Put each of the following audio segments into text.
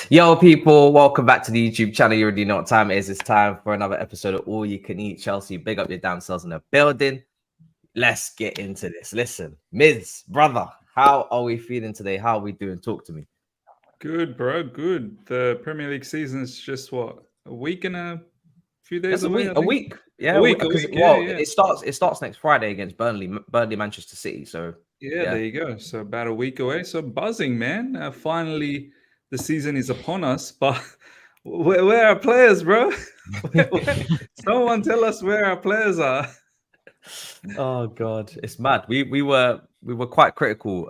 Yo, people, welcome back to the YouTube channel. You already know what time it is. It's time for another episode of All You Can Eat Chelsea. Big up your damn selves in the building. Let's get into this. Listen, Miz, brother, how are we feeling today? How are we doing? Talk to me. Good, bro. Good. The Premier League season is just what, a week and a few days away. A week. Yeah, a week. Well, yeah. It starts next Friday against Burnley, Manchester City. So yeah, there you go. So about a week away. So buzzing, man. Finally, the season is upon us. But where are our players, bro? Someone tell us where our players are. Oh God, it's mad. We were quite critical,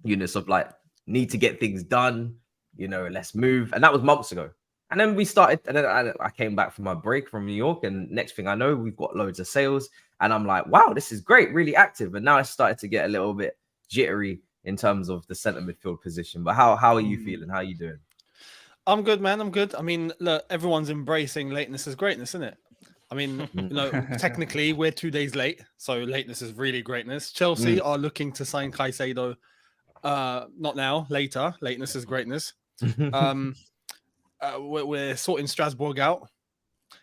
Younes, of like need to get things done. You know, let's move, and that was months ago. And then we started, and then I came back from my break from New York, and next thing I know, we've got loads of sales, and I'm like, wow, this is great, really active. And now it's started to get a little bit jittery in terms of the centre midfield position. But how are you feeling? How are you doing? I'm good, man. I'm good. I mean, look, everyone's embracing Lateness as greatness, isn't it? I mean, you know, technically we're 2 days late, so Lateness is really greatness. Chelsea are looking to sign Caicedo. Not now, later. Lateness is greatness. We're sorting Strasbourg out.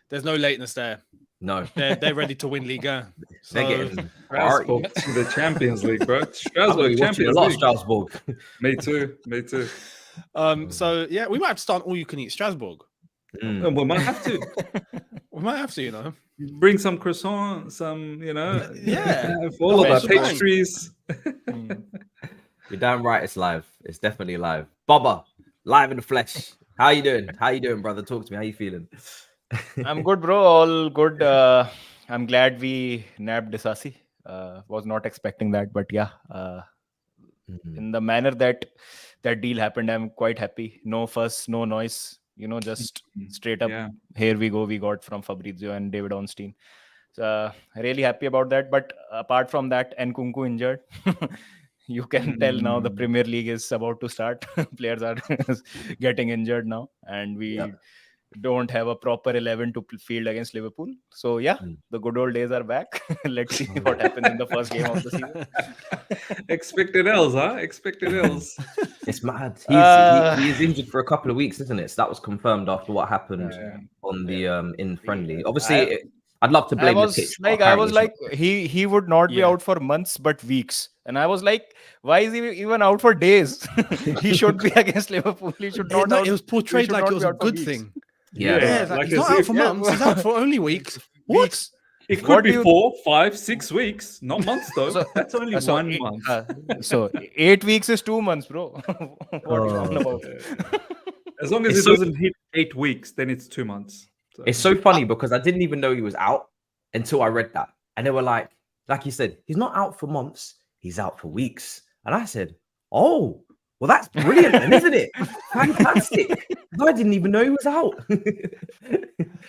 There's no Lateness there. No, they're ready to win Ligue 1. So, they're getting Strasbourg to the Champions League, bro. Strasbourg Champions League. Strasbourg. Me too. So yeah, we might have to start All You Can Eat Strasbourg. And we might have to. We might have to, you know. Bring some croissant, some, you know, all of our pastries. You're damn right. It's live. It's definitely live. Baba, live in the flesh. How you doing? How you doing, brother? Talk to me. How you feeling? I'm good, bro. All good. I'm glad we nabbed Disasi. Was not expecting that, but yeah. In the manner that deal happened, I'm quite happy. No fuss, no noise. You know, just straight up. Yeah. Here we go. We got from Fabrizio and David Ornstein. So really happy about that. But apart from that, Nkunku injured. You can tell now the Premier League is about to start. Players are getting injured now, and we don't have a proper 11 to field against Liverpool. So yeah, the good old days are back. Let's see what happens in the first game of the season. Expected L's, huh? Expected L's. It's mad. He's injured for a couple of weeks, isn't it? So that was confirmed after what happened on the in friendly. Obviously, I'd love to blame the pitch. I was like, he would not be out for months, but weeks. And I was like, why is he even out for days? He should be against Liverpool. He should not. It was portrayed like it was a good thing. Yeah, like he's not out for months. He's out for only weeks. What? It could be 4, 5, 6 weeks, not months though. So, that's only 1 month. So 8 weeks is 2 months, bro. What are you talking about? As long as it doesn't hit 8 weeks, then it's 2 months. So. It's so funny because I didn't even know he was out until I read that. And they were like you said, he's not out for months, he's out for weeks. And I said, oh, well, that's brilliant, then, isn't it? Fantastic. I didn't even know he was out.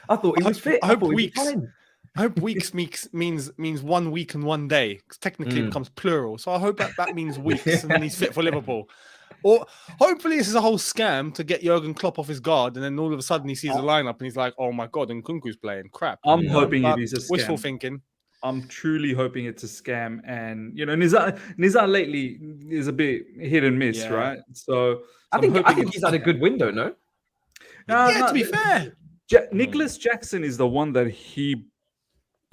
I thought he was fit. I hope weeks means 1 week and 1 day. Because technically it becomes plural. So I hope that means weeks and then he's fit for Liverpool. Or hopefully this is a whole scam to get Jurgen Klopp off his guard, and then all of a sudden he sees the lineup and he's like, "Oh my god, and Nkunku's playing crap." I'm hoping it is a scam. Wishful thinking. I'm truly hoping it's a scam, and you know, Nizar lately is a bit hit and miss, right? So I think he's had a good window, no? To be fair, Nicholas Jackson is the one that he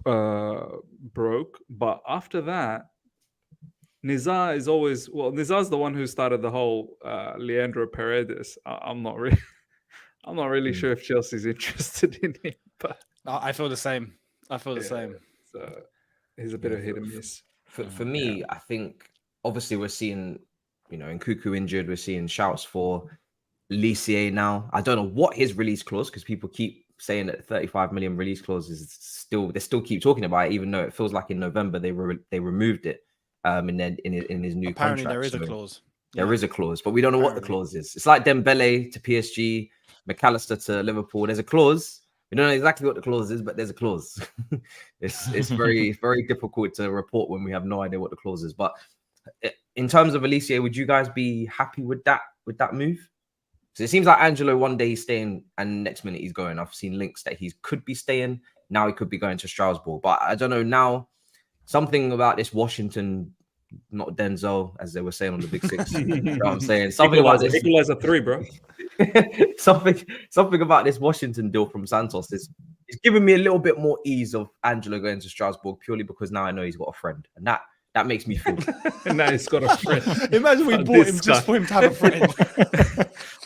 broke, but after that. Nizar is always Nizar's the one who started the whole Leandro Paredes. I'm not really sure if Chelsea's interested in him, but I feel the same. So he's a bit of hit and miss. For me, I think obviously we're seeing, you know, Nkunku injured. We're seeing shouts for Olise now. I don't know what his release clause, because people keep saying that 35 million release clause is they still keep talking about it, even though it feels like in November they removed it. In his new apparently contract. There is a clause. There is a clause, but we don't know what the clause is. It's like Dembele to PSG, McAllister to Liverpool. There's a clause. We don't know exactly what the clause is, but there's a clause. It's very, very difficult to report when we have no idea what the clause is. But in terms of Olise, would you guys be happy with that move? So it seems like Angelo, one day he's staying and next minute he's going. I've seen links that he could be staying. Now he could be going to Strasbourg. But I don't know now. Something about this Washington not Denzel, as they were saying on the Big Six. You know what I'm saying? Something about this. Equalizer 3, bro. something about this Washington deal from Santos is giving me a little bit more ease of Angelo going to Strasbourg purely because now I know he's got a friend, and that makes me feel. And now he's got a friend. Imagine we bought him just for him to have a friend.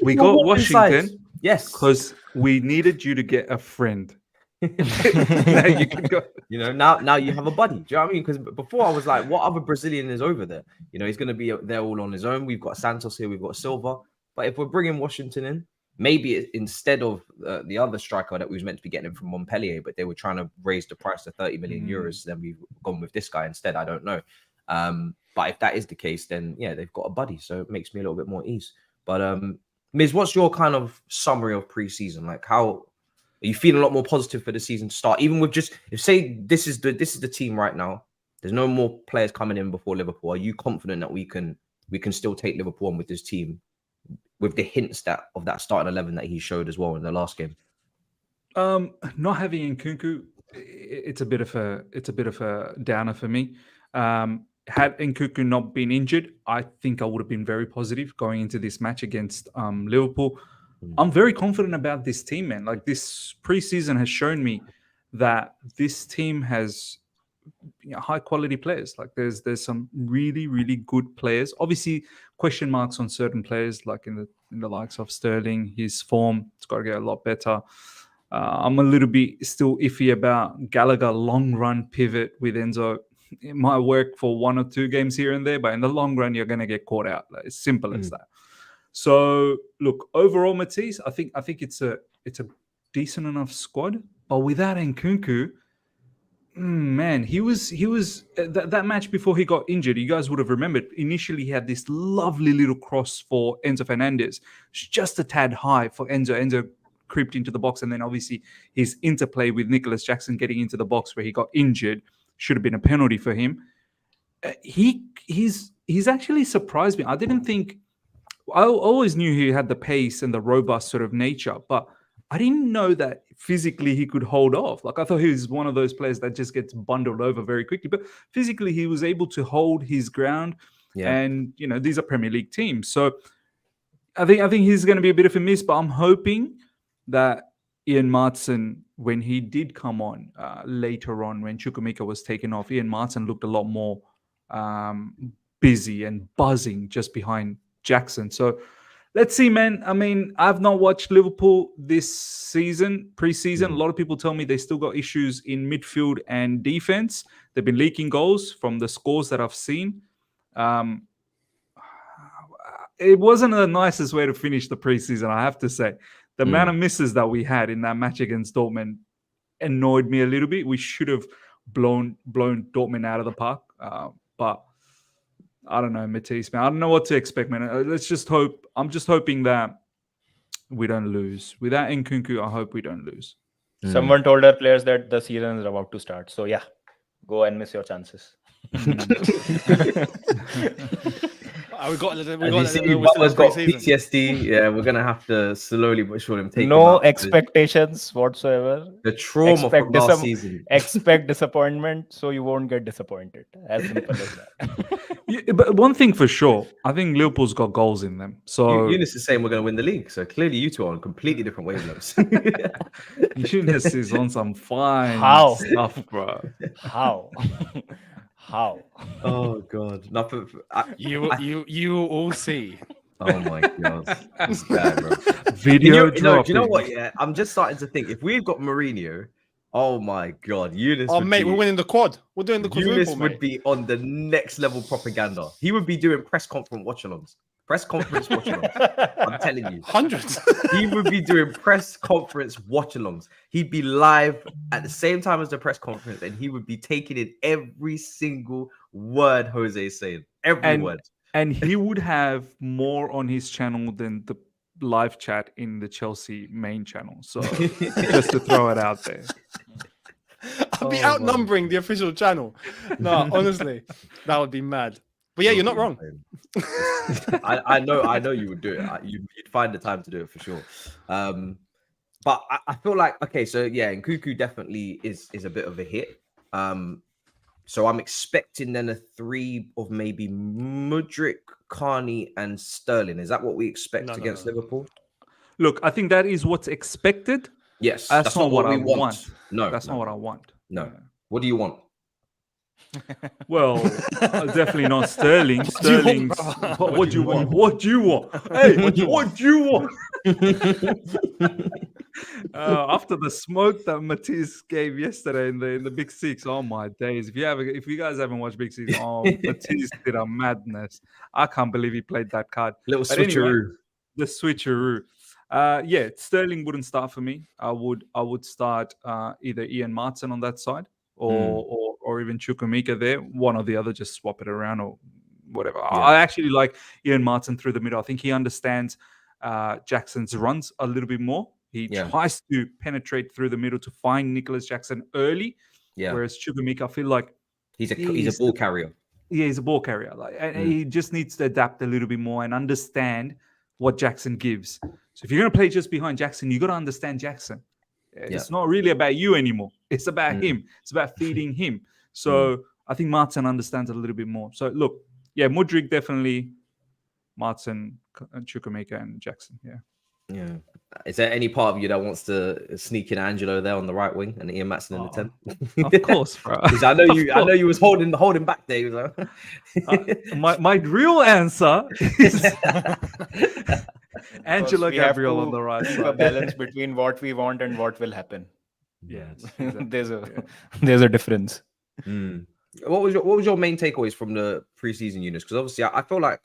We got Washington, yes, because we needed you to get a friend. Now you can go. You know, now you have a buddy. Do you know what I mean? Because before I was like, what other Brazilian is over there? You know, he's going to be there all on his own. We've got Santos here, we've got Silva. But if we're bringing Washington in, maybe instead of the other striker that we was meant to be getting him from Montpellier, but they were trying to raise the price to 30 million euros, then we've gone with this guy instead. I don't know. But if that is the case, then yeah, they've got a buddy. So it makes me a little bit more ease. But Miz, what's your kind of summary of pre-season? Like, how are you feeling a lot more positive for the season to start? Even with just, if say this is the team right now, there's no more players coming in before Liverpool. Are you confident that we can still take Liverpool on with this team, with the hints of that starting 11 that he showed as well in the last game? Not having Nkunku, it's a bit of a downer for me. Had Nkunku not been injured, I think I would have been very positive going into this match against Liverpool. I'm very confident about this team, man. Like, this preseason has shown me that this team has high quality players. Like, there's some really, really good players. Obviously, question marks on certain players, like in the likes of Sterling. His form, it's got to get a lot better. I'm a little bit still iffy about Gallagher long run pivot with Enzo. It might work for 1 or 2 games here and there, but in the long run, you're going to get caught out. Like, it's simple as that. So, look, overall, Matisse, I think it's a decent enough squad, but without Nkunku, man, he was that match before he got injured. You guys would have remembered. Initially, he had this lovely little cross for Enzo Fernandez, just a tad high for Enzo. Enzo creeped into the box, and then obviously his interplay with Nicholas Jackson getting into the box where he got injured should have been a penalty for him. He's actually surprised me. I didn't think. I always knew he had the pace and the robust sort of nature, but I didn't know that physically he could hold off. Like, I thought he was one of those players that just gets bundled over very quickly, but physically he was able to hold his ground. Yeah. And, you know, these are Premier League teams. So I think he's going to be a bit of a miss, but I'm hoping that Ian Maatsen, when he did come on later on, when Chukwuemeka was taken off, Ian Maatsen looked a lot more busy and buzzing just behind Jackson. So let's see, man. I mean, I've not watched Liverpool this season, pre-season. A lot of people tell me they still got issues in midfield and defense. They've been leaking goals from the scores that I've seen. It wasn't the nicest way to finish the pre-season, I have to say. The amount of misses that we had in that match against Dortmund annoyed me a little bit. We should have blown Dortmund out of the park. But I don't know, Matisse, man. I don't know what to expect, man. Let's just hope. I'm just hoping that we don't lose. Without Nkunku, I hope we don't lose. Someone told our players that the season is about to start. So, yeah, go and miss your chances. We got PTSD. Yeah, we're gonna have to slowly but surely take no expectations whatsoever. The trauma from last season. Expect disappointment, so you won't get disappointed. As simple as that. Yeah, but one thing for sure, I think Liverpool's got goals in them. So Younes is saying we're gonna win the league. So clearly, you two are on completely different wavelengths. Younes is on some fine stuff, bro. How? Oh God! You will all see. Oh my God! It's bad, bro. Video do you know what? Yeah, I'm just starting to think if we've got Mourinho. Oh my God, Younes! Oh mate, we're winning the quad. We're doing the quadruple, Younes would be on the next level propaganda. He would be doing press conference watch-alongs. I'm telling you, hundreds. He would be doing press conference watch-alongs. He'd be live at the same time as the press conference, and he would be taking in every single word Jose is saying. Every word. And he would have more on his channel than the live chat in the Chelsea main channel. So just to throw it out there. I'd be outnumbering the official channel. No, honestly, that would be mad. But yeah, you're not wrong. I know you would do it. You'd find the time to do it for sure. But I feel like, okay, so yeah, Nkunku definitely is a bit of a hit. So I'm expecting then a 3 of maybe Mudryk, Carney, and Sterling. Is that what we expect against Liverpool? Look, I think that is what's expected. Yes, That's not what I want. No, that's not what I want. No. What do you want? Well, definitely not Sterling. Sterling's. What do you want? What do you want? Hey, what do you want? After the smoke that Matisse gave yesterday in the Big Six, oh my days! If you guys haven't watched Big Six, Matisse did a madness. I can't believe he played that card. Little switcheroo. Anyway, the switcheroo. Yeah, Sterling wouldn't start for me. I would start either Ian Martin on that side or even Chukwuemeka there. One or the other, just swap it around or whatever. Yeah. I actually like Ian Martin through the middle. I think he understands Jackson's runs a little bit more. He tries to penetrate through the middle to find Nicholas Jackson early. Yeah. Whereas Chukwuemeka, I feel like he's a ball carrier. Yeah, he's a ball carrier. And he just needs to adapt a little bit more and understand what Jackson gives. So if you're going to play just behind Jackson, you got to understand Jackson. It's not really about you anymore. It's about him. It's about feeding him. So I think Martin understands a little bit more. So look, Mudryk definitely, Martin, Chukwuemeka, and Jackson. Yeah. Is there any part of you that wants to sneak in Angelo there on the right wing and Ian Matson in the 10th? Of course, bro. Because I know you was holding back there. Like... my real answer is Angelo Gabriel on the right side. A balance between what we want and what will happen. Yes, exactly. there's a difference. What was your main takeaways from the preseason, Younes? Because obviously I feel like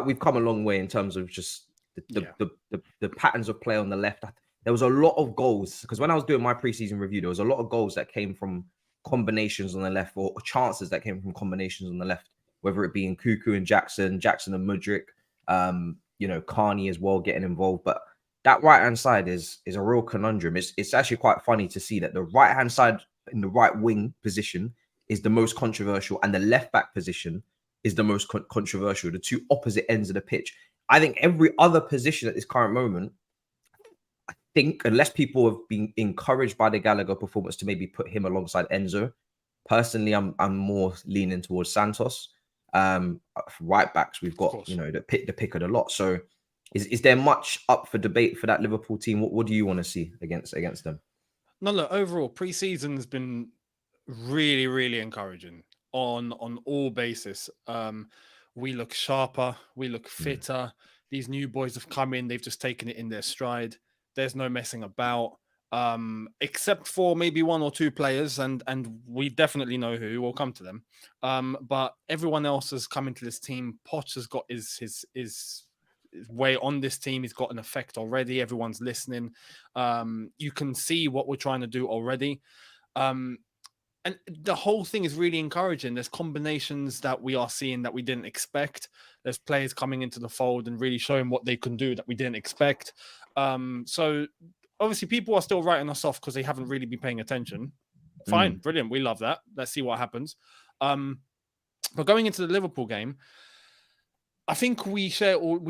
we've come a long way in terms of just the patterns of play on the left. There was a lot of goals because when I was doing my preseason review, there was a lot of goals that came from combinations on the left or chances that came from combinations on the left, whether it be in Cuckoo and Jackson and Mudryk, Carney as well getting involved. But that right-hand side is a real conundrum. It's actually quite funny to see that the right-hand side in the right wing position is the most controversial and the left-back position is the most controversial, the two opposite ends of the pitch. I think every other position at this current moment, I think, unless people have been encouraged by the Gallagher performance to maybe put him alongside Enzo, personally, I'm more leaning towards Santos. Right backs, we've got the pick of the lot. So, is there much up for debate for that Liverpool team? What do you want to see against them? No, look, overall, pre-season has been really, really encouraging on all basis. We look sharper, we look fitter. These new boys have come in, they've just taken it in their stride. There's no messing about, except for maybe one or two players, and we definitely know who. We'll come to them. But everyone else has come into this team. Poch has got his way on this team. He's got an effect already. Everyone's listening. You can see what we're trying to do already. And the whole thing is really encouraging. There's combinations that we are seeing that we didn't expect. There's players coming into the fold and really showing what they can do that we didn't expect. So obviously people are still writing us off because they haven't really been paying attention. Fine, brilliant. We love that. Let's see what happens. But going into the Liverpool game, I think we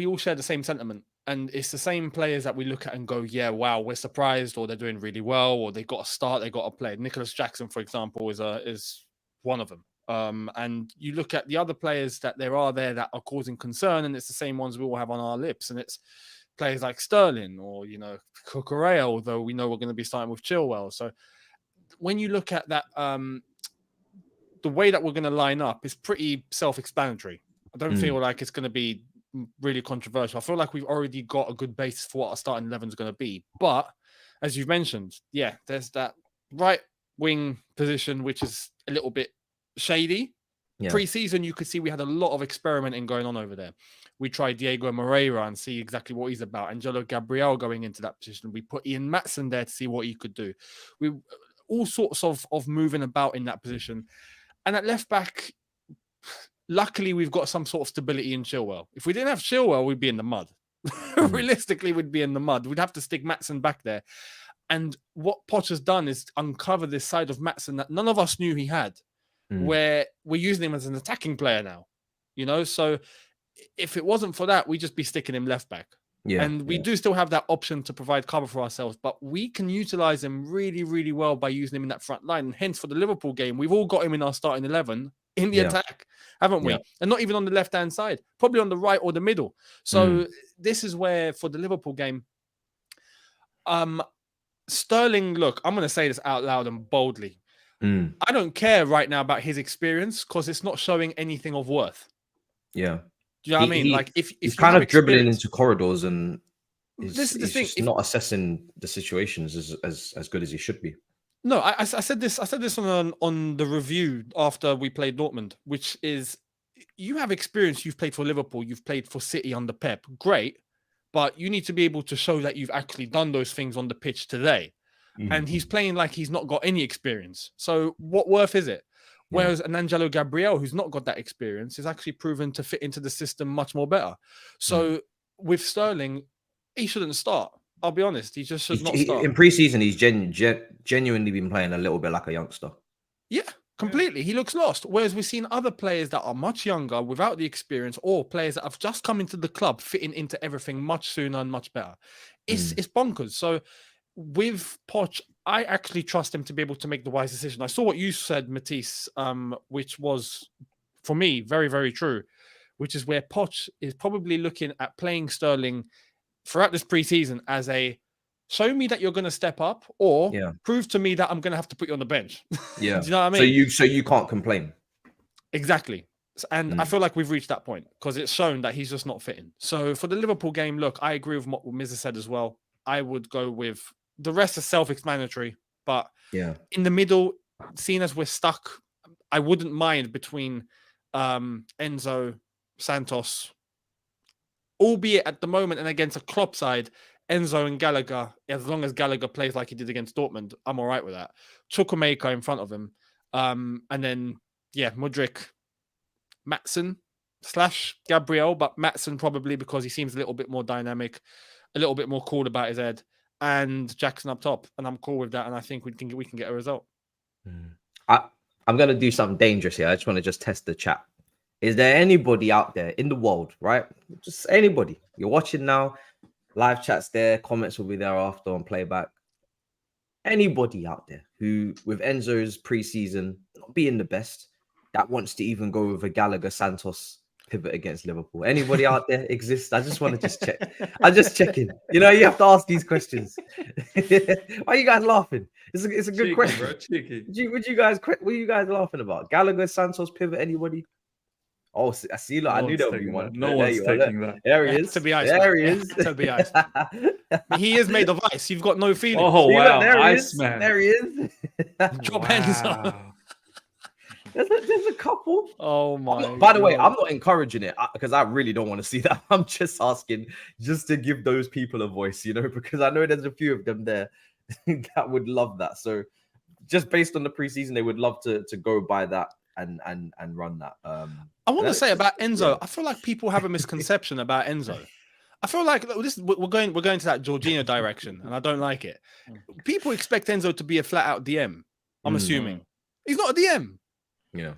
all share the same sentiment. And it's the same players that we look at and go, yeah, wow, we're surprised, or they're doing really well, or they got to start, they got to play. Nicholas Jackson, for example, is one of them. And you look at the other players that there are that are causing concern, and it's the same ones we all have on our lips. And it's players like Sterling or, Cucurella, although we know we're going to be starting with Chilwell. So when you look at that, the way that we're going to line up is pretty self-explanatory. I don't feel like it's going to be really controversial. I feel like we've already got a good basis for what our starting 11 is going to be. But as you've mentioned, there's that right wing position, which is a little bit shady. Pre-season, you could see we had a lot of experimenting going on over there. We tried Diego Moreira and see exactly what he's about. Angelo Gabriel going into that position. We put Ian Matson there to see what he could do. We all sorts of moving about in that position. And at left back, luckily, we've got some sort of stability in Chilwell. If we didn't have Chilwell, we'd be in the mud. Realistically, we'd be in the mud. We'd have to stick Matson back there. And what Poch has done is uncover this side of Matson that none of us knew he had, where we're using him as an attacking player now. So if it wasn't for that, we'd just be sticking him left back. Yeah. And we do still have that option to provide cover for ourselves, but we can utilize him really, really well by using him in that front line. And hence, for the Liverpool game, we've all got him in our starting 11 in the attack, haven't we? Yeah. And not even on the left-hand side, probably on the right or the middle. So this is where, for the Liverpool game, Sterling, look, I'm going to say this out loud and boldly. I don't care right now about his experience because it's not showing anything of worth. Yeah. Do you know what I mean? Like if he's you kind have of dribbling experience- into corridors and this is the he's thing. just not assessing the situations as good as he should be. No, I said this. I said this on the review after we played Dortmund, which is you have experience. You've played for Liverpool. You've played for City under Pep. Great, but you need to be able to show that you've actually done those things on the pitch today. And he's playing like he's not got any experience. So what worth is it? Whereas an Angelo Gabriel, who's not got that experience, is actually proven to fit into the system much more better. So with Sterling, he shouldn't start. I'll be honest. He just should not start. In pre-season, he's genuinely been playing a little bit like a youngster. Yeah, completely. He looks lost. Whereas we've seen other players that are much younger without the experience, or players that have just come into the club fitting into everything much sooner and much better. It's bonkers. So with Poch, I actually trust him to be able to make the wise decision. I saw what you said, Matisse, which was, for me, very, very true, which is where Poch is probably looking at playing Sterling throughout this preseason as a show me that you're going to step up, or prove to me that I'm going to have to put you on the bench. Yeah. Do you know what I mean? So you can't complain. Exactly. And I feel like we've reached that point because it's shown that he's just not fitting. So for the Liverpool game, look, I agree with what Miz said as well. I would go with the rest is self-explanatory, but in the middle, seeing as we're stuck, I wouldn't mind between Enzo, Santos, albeit at the moment and against a Klopp side, Enzo and Gallagher, as long as Gallagher plays like he did against Dortmund, I'm all right with that. Chukwuemeka in front of him. And then, Mudryk, Maatsen / Gabriel, but Maatsen probably because he seems a little bit more dynamic, a little bit more cool about his head, and Jackson up top. And I'm cool with that. And I think we can get a result. I'm going to do something dangerous here. I just want to test the chat. Is there anybody out there in the world, right? Just anybody. You're watching now. Live chat's there. Comments will be there after on playback. Anybody out there who, with Enzo's preseason not being the best, that wants to even go with a Gallagher Santos pivot against Liverpool? Anybody out there exists? I just want to check. I'm just checking. You know, you have to ask these questions. Why are you guys laughing? It's a good cheeky, question. Bro, cheeky. What are you guys laughing about? Gallagher Santos pivot? Anybody? Oh, I see. Look, I knew there would be one. No one's taking that. There he is. To be ice. There he is. To be ice. He is made of ice. You've got no feeling. Oh, See, wow. look, there he Ice is. man. There he is. Drop Enzo. There's a couple. Oh my! By the way, I'm not encouraging it because I really don't want to see that. I'm just asking, just to give those people a voice, you know, because I know there's a few of them there that would love that. So, just based on the preseason, they would love to go by that and run that. I want to say about Enzo. I feel like people have a misconception about Enzo. I feel like we're going to that Jorginho direction, and I don't like it. People expect Enzo to be a flat out DM. I'm assuming he's not a DM. Yeah,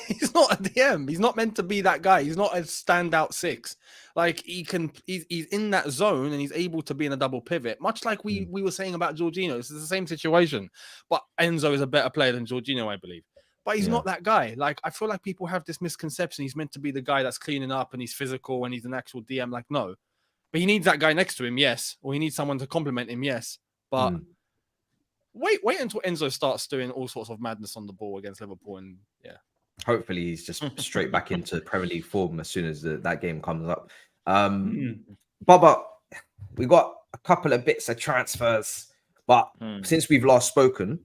he's not a DM. He's not meant to be that guy. He's not a standout six. Like he's in that zone and he's able to be in a double pivot, much like we were saying about Jorginho. This is the same situation, but Enzo is a better player than Jorginho, I believe. But he's not that guy. Like, I feel like people have this misconception. He's meant to be the guy that's cleaning up and he's physical and he's an actual DM. Like, no. But he needs that guy next to him, yes. Or he needs someone to compliment him, yes. But wait until Enzo starts doing all sorts of madness on the ball against Liverpool. And hopefully he's just straight back into Premier League form as soon as that game comes up. Bubba, we got a couple of bits of transfers. But since we've last spoken,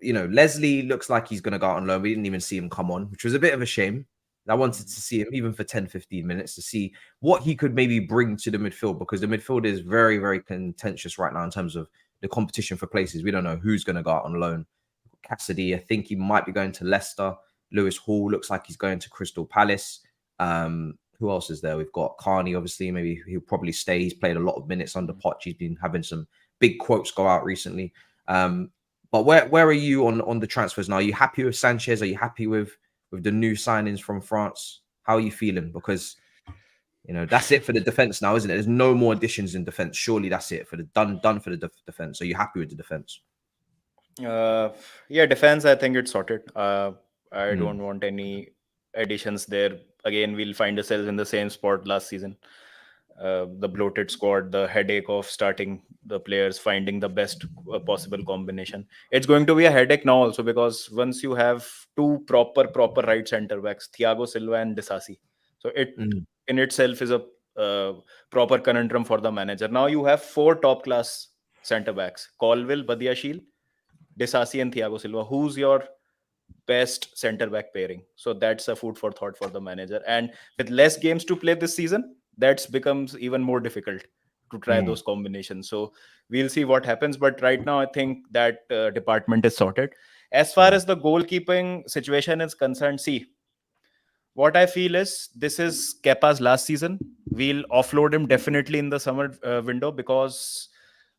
you know, Leslie looks like he's going to go out on loan. We didn't even see him come on, which was a bit of a shame. I wanted to see him even for 10-15 minutes to see what he could maybe bring to the midfield, because the midfield is very, very contentious right now in terms of the competition for places. We don't know who's going to go out on loan. Cassidy, I think he might be going to Leicester. Lewis Hall looks like he's going to Crystal Palace. Who else is there? We've got Carney, obviously. Maybe he'll probably stay. He's played a lot of minutes under Poch. He's been having some big quotes go out recently. But where are you on the transfers now? Are you happy with Sanchez? Are you happy with the new signings from France? How are you feeling? Because You know, that's it for the defense now, isn't it? There's no more additions in defense. Surely that's it for the done for the defense. Are you happy with the defense? Yeah, defense, I think it's sorted. I don't want any additions there. Again, we'll find ourselves in the same spot last season. The bloated squad, the headache of starting the players, finding the best possible combination. It's going to be a headache now also, because once you have two proper right center backs, Thiago Silva and Disasi, so it in itself is a proper conundrum for the manager. Now you have 4 top class center backs: Colville, Badiashile, Disasi, and Thiago Silva. Who's your best center back pairing? So that's a food for thought for the manager. And with less games to play this season, that becomes even more difficult to try those combinations. So we'll see what happens. But right now, I think that department is sorted. As far as the goalkeeping situation is concerned, see, what I feel is this is Kepa's last season. We'll offload him definitely in the summer window, because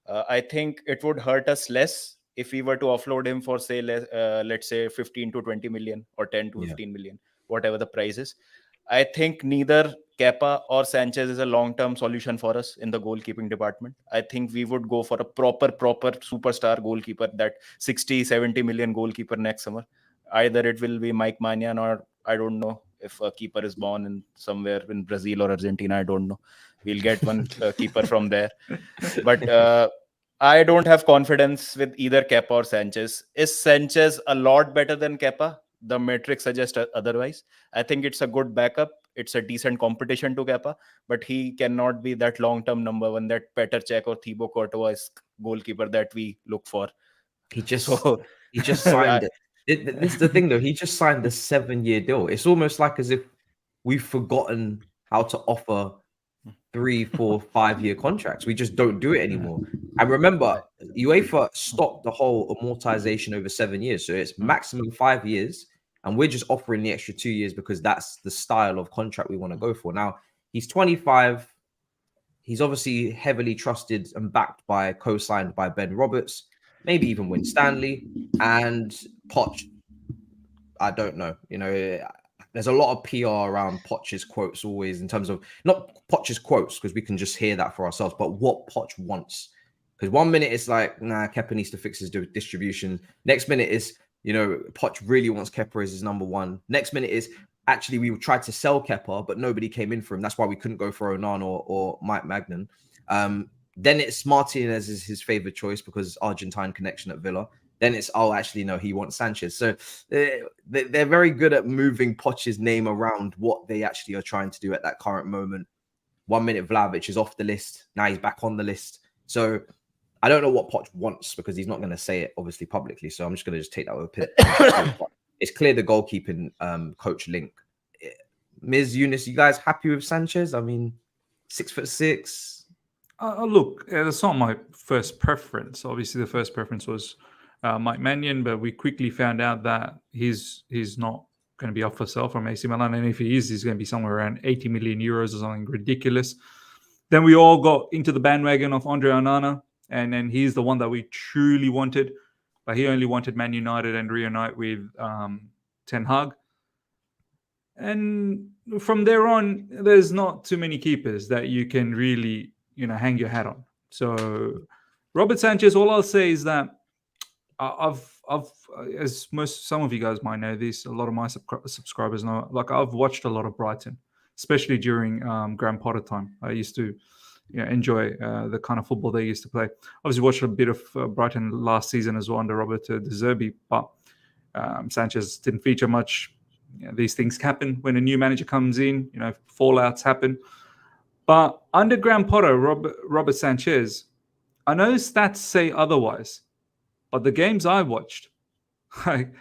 I think it would hurt us less if we were to offload him for, say, let's say 15 to 20 million or 10 to 15 million, whatever the price is. I think neither Kepa or Sanchez is a long-term solution for us in the goalkeeping department. I think we would go for a proper superstar goalkeeper, that 60, 70 million goalkeeper next summer. Either it will be Mike Maignan, or I don't know if a keeper is born in somewhere in Brazil or Argentina. I don't know. We'll get one keeper from there. But I don't have confidence with either Kepa or Sanchez. Is Sanchez a lot better than Kepa? The metrics suggest otherwise. I think it's a good backup. It's a decent competition to Kepa, but he cannot be that long-term number one, that Petr Cech or Thibaut Courtois goalkeeper that we look for. He just signed it. This is the thing, though. He just signed the 7-year deal. It's almost like as if we've forgotten how to offer 3, 4, 5-year contracts. We just don't do it anymore. And remember, UEFA stopped the whole amortization over 7 years. So it's maximum 5 years. And we're just offering the extra 2 years because that's the style of contract we want to go for. Now, he's 25. He's obviously heavily trusted and backed by, co-signed by Ben Roberts, maybe even Win Stanley and Poch. I don't know. You know, there's a lot of PR around Poch's quotes always, in terms of not Poch's quotes, because we can just hear that for ourselves, but what Poch wants. Because 1 minute it's like, nah, Kepa needs to fix his distribution. Next minute is, you know, Poch really wants Kepa as his number one. Next minute is, actually, we tried to sell Kepa, but nobody came in for him. That's why we couldn't go for Onan or Mike Maignan. Then it's Martinez is his favorite choice because Argentine connection at Villa. Then it's, oh, actually, no, he wants Sanchez. So they're very good at moving Poch's name around what they actually are trying to do at that current moment. 1 minute, Vlahovic is off the list. Now he's back on the list. So I don't know what Poch wants, because he's not going to say it, obviously, publicly. So I'm just going to take that with a pit. It's clear the goalkeeping coach link. Ms. Younes, you guys happy with Sanchez? I mean, 6'6". Look, that's not my first preference. Obviously, the first preference was Mike Maignan, but we quickly found out that he's not going to be off for sale from AC Milan, and if he is, he's going to be somewhere around 80 million euros or something ridiculous. Then we all got into the bandwagon of Andre Onana, and then he's the one that we truly wanted, but he only wanted Man United and reunite with Ten Hag. And from there on, there's not too many keepers that you can really, hang your hat on. So Robert Sanchez, all I'll say is that I've as some of you guys might know this, a lot of my subscribers know, like, I've watched a lot of Brighton, especially during Graham Potter time. I used to enjoy the kind of football they used to play. Obviously watched a bit of Brighton last season as well under Robert De Zerbi, but Sanchez didn't feature much. These things happen when a new manager comes in, fallouts happen. But under Graham Potter, Robert Sanchez, I know stats say otherwise, but the games I watched, like,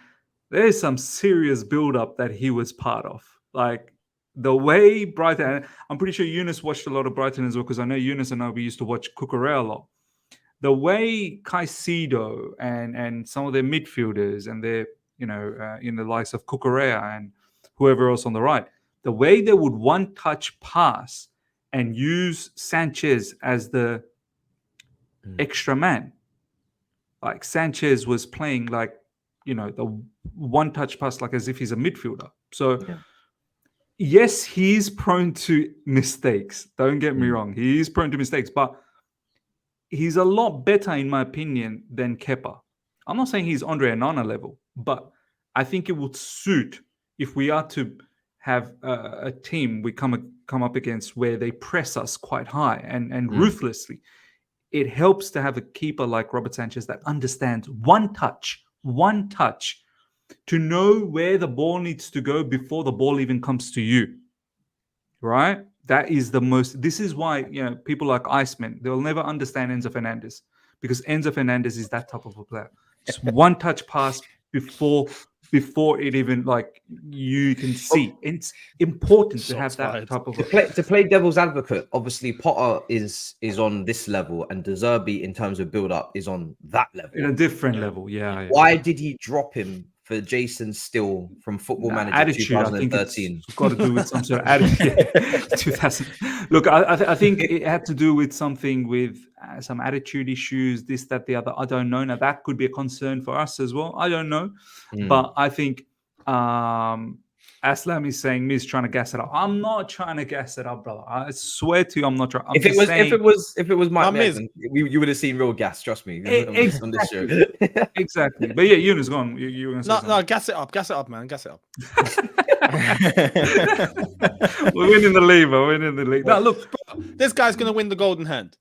there's some serious build-up that he was part of. Like, the way Brighton, I'm pretty sure Younes watched a lot of Brighton as well, because I know Younes and I, we used to watch Cucurella a lot. The way Caicedo and some of their midfielders and their, in the likes of Cucurella and whoever else on the right, the way they would one-touch pass and use Sanchez as the extra man. Like, Sanchez was playing like, the one-touch pass, like as if he's a midfielder. So yes, he's prone to mistakes. Don't get me wrong. He is prone to mistakes, but he's a lot better, in my opinion, than Kepa. I'm not saying he's Andre Onana level, but I think it would suit if we are to have a team we come up against where they press us quite high and ruthlessly. It helps to have a keeper like Robert Sanchez that understands one touch to know where the ball needs to go before the ball even comes to you. Right? That is the most. This is why people like Iceman, they'll never understand Enzo Fernandez, because Enzo Fernandez is that type of a player. Just one touch pass before it even you can see. It's important to have that type of to play devil's advocate. Obviously, Potter is on this level, and De Zerbi in terms of build up is on that level, in a different level. Yeah. Why did he drop him for Jason Still from Football Manager attitude, 2013? It's got to do with some sort of attitude. 2000. Look, I think it had to do with something with some attitude issues, this, that, the other. I don't know. Now, that could be a concern for us as well. I don't know. But I think Aslam is saying Miz trying to gas it up. I'm not trying to gas it up, brother. I swear to you, I'm not trying. If it was Mike Mason, you would have seen real gas. Trust me. On this show. Exactly. But yeah, Younes, go on. You were gonna say no, gas it up, man. Gas it up. We're winning the league, bro. We're winning the league. Now, look, this guy's gonna win the golden hand.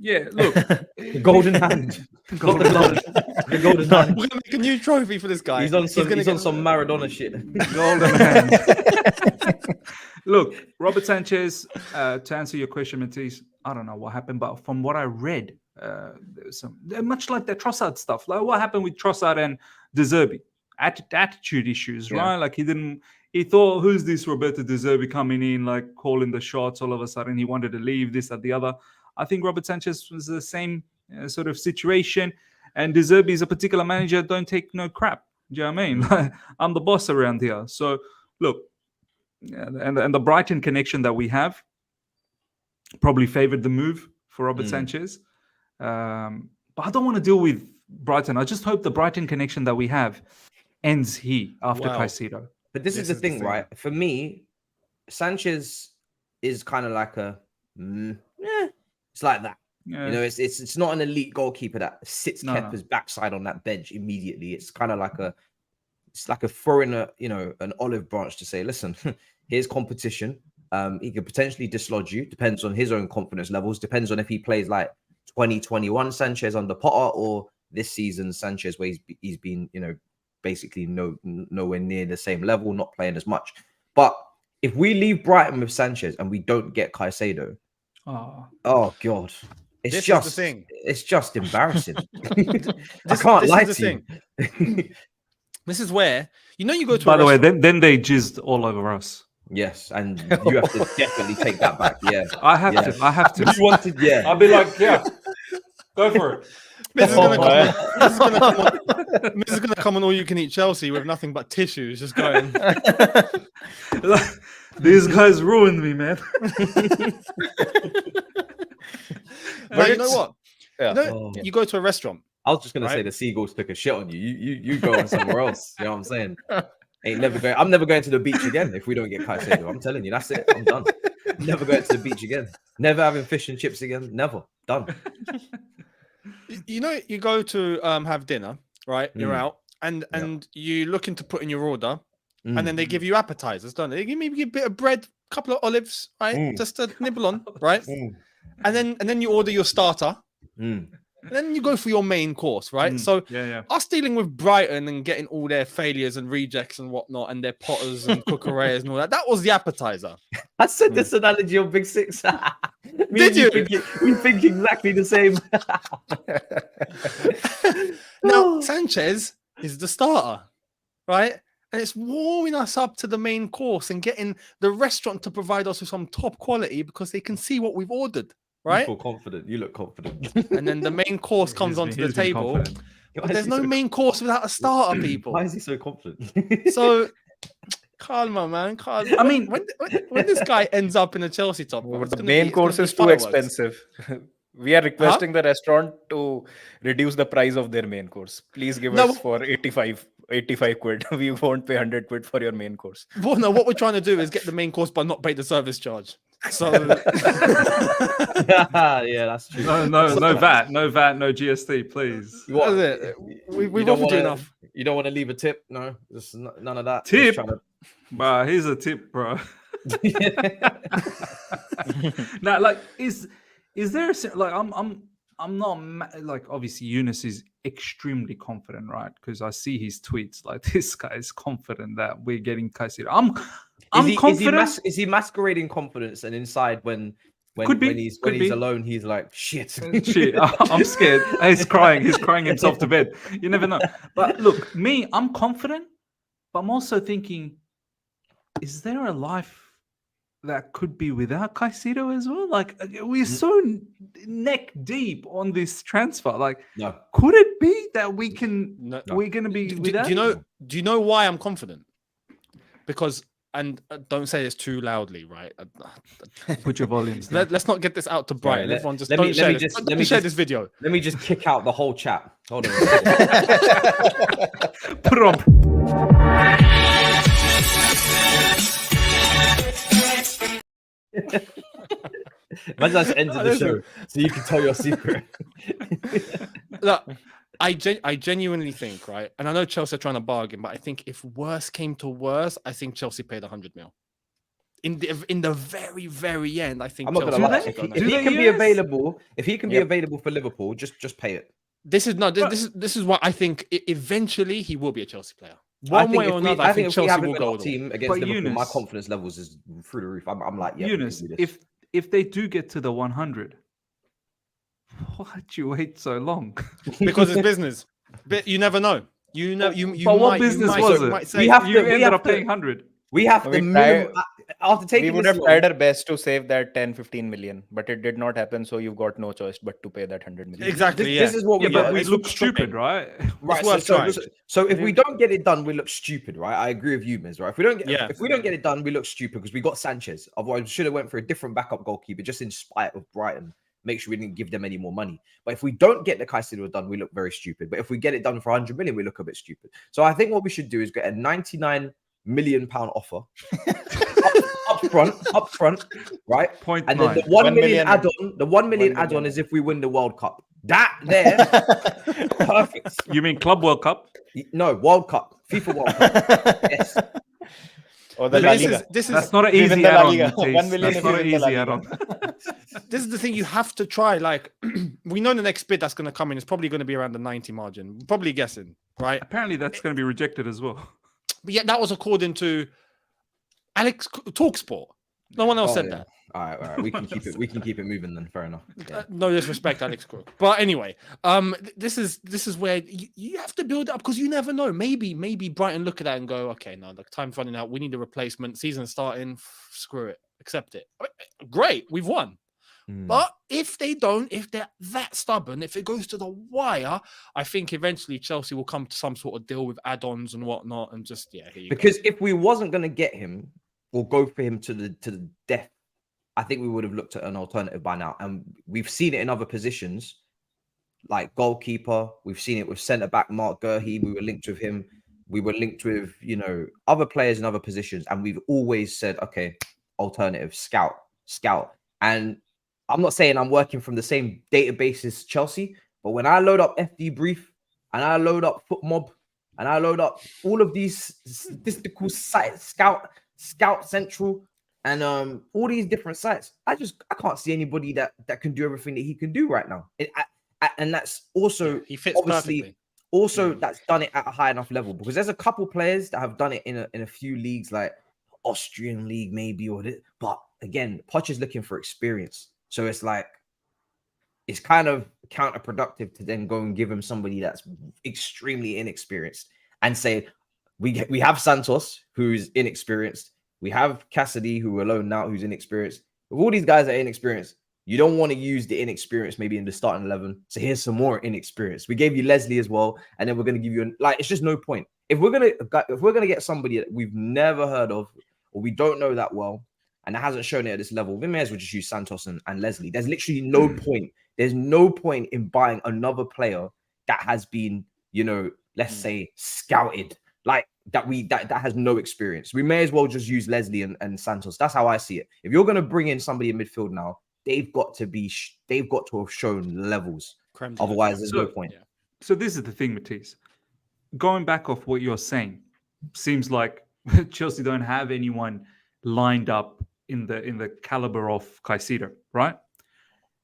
Yeah, look, the golden hand. The golden hand. We're gonna make a new trophy for this guy. He's on some Maradona shit. Golden hand. Look, Robert Sanchez. To answer your question, Matisse, I don't know what happened, but from what I read, there's much like the Trossard stuff. Like what happened with Trossard and De Zerbi, attitude issues, right? Like he thought, who's this Roberto De Zerbi coming in, like calling the shots? All of a sudden, he wanted to leave. This, that, the other. I think Robert Sanchez was the same sort of situation, and De Zerbi is a particular manager. Don't take no crap. Do you know what I mean? I'm the boss around here. So look, and the Brighton connection that we have probably favored the move for Robert Sanchez. But I don't want to deal with Brighton. I just hope the Brighton connection that we have ends here after Caicedo. But this is the thing, right? For me, Sanchez is kind of like it's like that. Yeah. It's not an elite goalkeeper that sits Kepa's backside on that bench immediately. It's kind of like a throwing an olive branch to say, listen, here's competition. He could potentially dislodge you. Depends on his own confidence levels. Depends on if he plays like 2021 Sanchez under Potter or this season Sanchez where he's been basically nowhere near the same level, not playing as much. But if we leave Brighton with Sanchez and we don't get Caicedo, oh God. It's just embarrassing. I can't lie to you. This is where you go to. By the way, then they jizzed all over us. Yes, and you have to definitely take that back. Yeah, I have to. You wanted, I'll be like, go for it. This is gonna come on All You Can Eat Chelsea with nothing but tissues, just going. These guys ruined me, man. But you know what? You go to a restaurant. I was just gonna say the Seagulls took a shit on you. You go on somewhere else. You know what I'm saying? I'm never going to the beach again if we don't get Caicedo. I'm telling you, that's it. I'm done. Never going to the beach again. Never having fish and chips again. Never. Done. You go to have dinner, right? You're out, and you looking to put in your order, and then they give you appetizers, don't they? They give maybe a bit of bread, a couple of olives, right? Just to nibble on, right? And then you order your starter. And then you go for your main course, right? So us dealing with Brighton and getting all their failures and rejects and whatnot, and their Potters and Cucureas and all that was the appetizer. I said this analogy on Big Six. Did you? We think exactly the same. Now, Sanchez is the starter, right? And it's warming us up to the main course and getting the restaurant to provide us with some top quality because they can see what we've ordered. Right? You feel confident. You look confident. And then the main course comes onto the table. But there's no main course without a starter, people. Why is he so confident? So, calma, man. Calma. I mean, when this guy ends up in a Chelsea top, the main course is too expensive. We are requesting the restaurant to reduce the price of their main course. Please give us for 85 85 quid. We won't pay 100 quid for your main course. Well, no, what we're trying to do is get the main course but not pay the service charge. So Yeah, that's true. No VAT, no GST, please. What- that's it. you We've don't offered you wanna- enough. You don't want to leave a tip? No, just none of that. Tip? Just trying Bruh, here's a tip, bro. to- Now, like, is there like I'm not like, obviously Younes is extremely confident, right? Because I see his tweets. Like, this guy is confident that we're getting Caicedo. I'm confident. Is he masquerading confidence and inside when Could be, when he's could be. alone, he's like shit. Shit, I'm scared. He's crying himself to bed. You never know. But look, me, I'm confident, but I'm also thinking, is there a life that could be without Caicedo as well? Like, we're so neck deep on this transfer. Like, No. could it be that we can? No. We're gonna be Do without? you know why I'm confident? Because, and don't say this too loudly, right? Put your volumes down. Let's not get this out to Brighton. let- Everyone just let don't me- share let me this. just- Don't let me share just- this video. Let me just kick out the whole chat. Hold on. Prompt. Imagine that's the end of the show, so you can tell your secret. Look, I genuinely think, right, and I know Chelsea are trying to bargain, but I think if worse came to worse, I think Chelsea paid 100 mil. In the very, very end, I think I'm not Chelsea gonna lie. actually If go he, no. if Do he they can be use- available, if he can be Yep. available for Liverpool, just pay it. This is what I think. Eventually, he will be a Chelsea player. I One think way if or we- another, I I think think if we Chelsea have will him in go our all the way. team against But Liverpool, my Younes- confidence levels is through the roof. I'm like, yeah, we can Younes, do this. if they do get to the 100, why'd you wait so long? Because it's business. But you never know. You know, you But what might, business you was might it? say, We have You to- we ended have up to- paying 100. We have We the minimum after We taking would this have long, tried our best to save that 10-15 million, but it did not happen. So you've got no choice but to pay that 100 million. exactly. This is what Yeah, we but got. we It's look worth stupid, trying. right? Right, worth trying. so if we don't get it done, we look stupid, right? I agree with you, Miz. Right? If we don't get it done, we look stupid because we got Sanchez. Otherwise, we should have went for a different backup goalkeeper just in spite of Brighton. Make sure we didn't give them any more money. But if we don't get the Caicedo done, we look very stupid. But if we get it done for 100 million, we look a bit stupid. So I think what we should do is get a 99 million pound offer up front, right? Point And then nine. the 1 1 million million. add-on, the 1 million 1 add-on million. is if we win the World Cup. That there, perfect. You mean Club World Cup? No, World Cup, FIFA World Cup. Yes. Or the But La this Liga. is That's not an Even easy the La add-on. Liga. Matisse. 1 million That's if not you an win the La easy Liga. add-on. This is the thing you have to try. Like, we know the next bid that's going to come in is probably going to be around the 90 margin. Probably guessing, right? Apparently, that's going to be rejected as well. But yet that was according to Alex Talksport. No one else Oh, said yeah. that. All right. We can keep it. We can keep it moving then. Fair enough. Yeah. No disrespect, Alex Cook. But anyway, this is where you have to build it up because you never know. Maybe Brighton look at that and go, okay, no, the time's running out. We need a replacement. Season starting. Screw it. Accept it. Great, we've won. But if they don't, if they're that stubborn, if it goes to the wire, I think eventually Chelsea will come to some sort of deal with add-ons and whatnot, and just here you Because if we wasn't going to get him or go for him to the death, I think we would have looked at an alternative by now. And we've seen it in other positions, like goalkeeper. We've seen it with centre back Mark Gurhey. We were linked with him. We were linked with other players in other positions, and we've always said, okay, alternative, scout. And I'm not saying I'm working from the same database as Chelsea, but when I load up FD Brief and I load up Foot Mob and I load up all of these statistical sites, Scout Central, and all these different sites, I can't see anybody that can do everything that he can do right now. And that's also he fits obviously perfectly. also that's done it at a high enough level, because there's a couple players that have done it in a few leagues, like Austrian league maybe, but again, Poch is looking for experience. So it's like, it's kind of counterproductive to then go and give him somebody that's extremely inexperienced and say, we have Santos, who's inexperienced. We have Cassidy, who are alone now, who's inexperienced. With all these guys that are inexperienced, you don't want to use the inexperience maybe in the starting 11. So here's some more inexperience. We gave you Leslie as well, and then we're going to give you it's just no point. If we're gonna get somebody that we've never heard of or we don't know that well, and it hasn't shown it at this level, we may as well just use Santos and Leslie. There's literally no point. There's no point in buying another player that has been, let's say, scouted, like that that has no experience. We may as well just use Leslie and Santos. That's how I see it. If you're going to bring in somebody in midfield now, they've got to have shown levels. Otherwise, there's no point. Yeah. So this is the thing, Matisse. Going back off what you're saying, seems like Chelsea don't have anyone lined up in the caliber of Caicedo, right?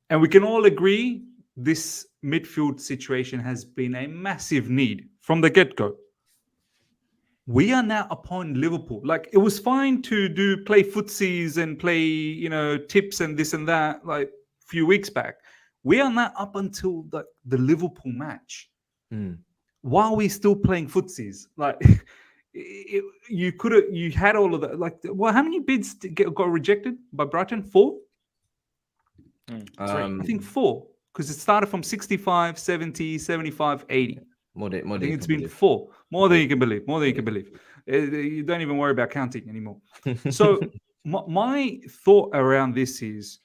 And we can all agree this midfield situation has been a massive need from the get-go. We are now upon Liverpool. Like, it was fine to play footsies and play, tips and this and that, like a few weeks back. We are now up until the Liverpool match. Why are we still playing footsies? Like, you had all of that. Like, well, how many bids got rejected by Brighton? 4? I think 4, because it started from 65, 70, 75, 80. I think it's been 4. More than you can believe. More than you can believe. You don't even worry about counting anymore. So my thought around this is,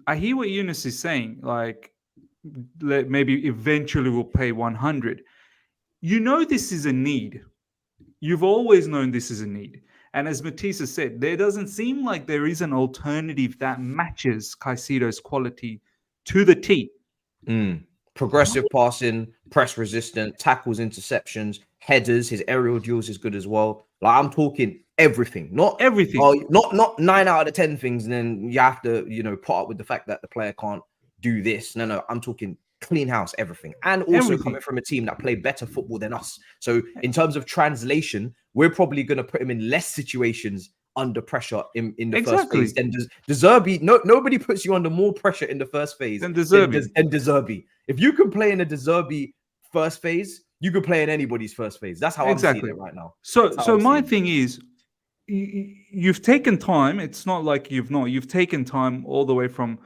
I hear what Younes is saying. Like, maybe eventually we'll pay 100. This is a need. You've always known this is a need. And as Matisse has said, there doesn't seem like there is an alternative that matches Caicedo's quality to the T. Progressive passing, press resistant, tackles, interceptions, headers. His aerial duels is good as well. Like, I'm talking everything, not everything. Not 9 out of 10 things, and then you have to put up with the fact that the player can't do this. No, I'm talking clean house, everything, and also coming from a team that play better football than us. So in terms of translation, we're probably going to put him in less situations under pressure in the first phase than De Zerbi. Nobody puts you under more pressure in the first phase than De Zerbi. If you can play in a De Zerbi first phase, you can play in anybody's first phase. That's how I'm seeing it right now. So my thing is, you've taken time. It's not like you've not. You've taken time all the way from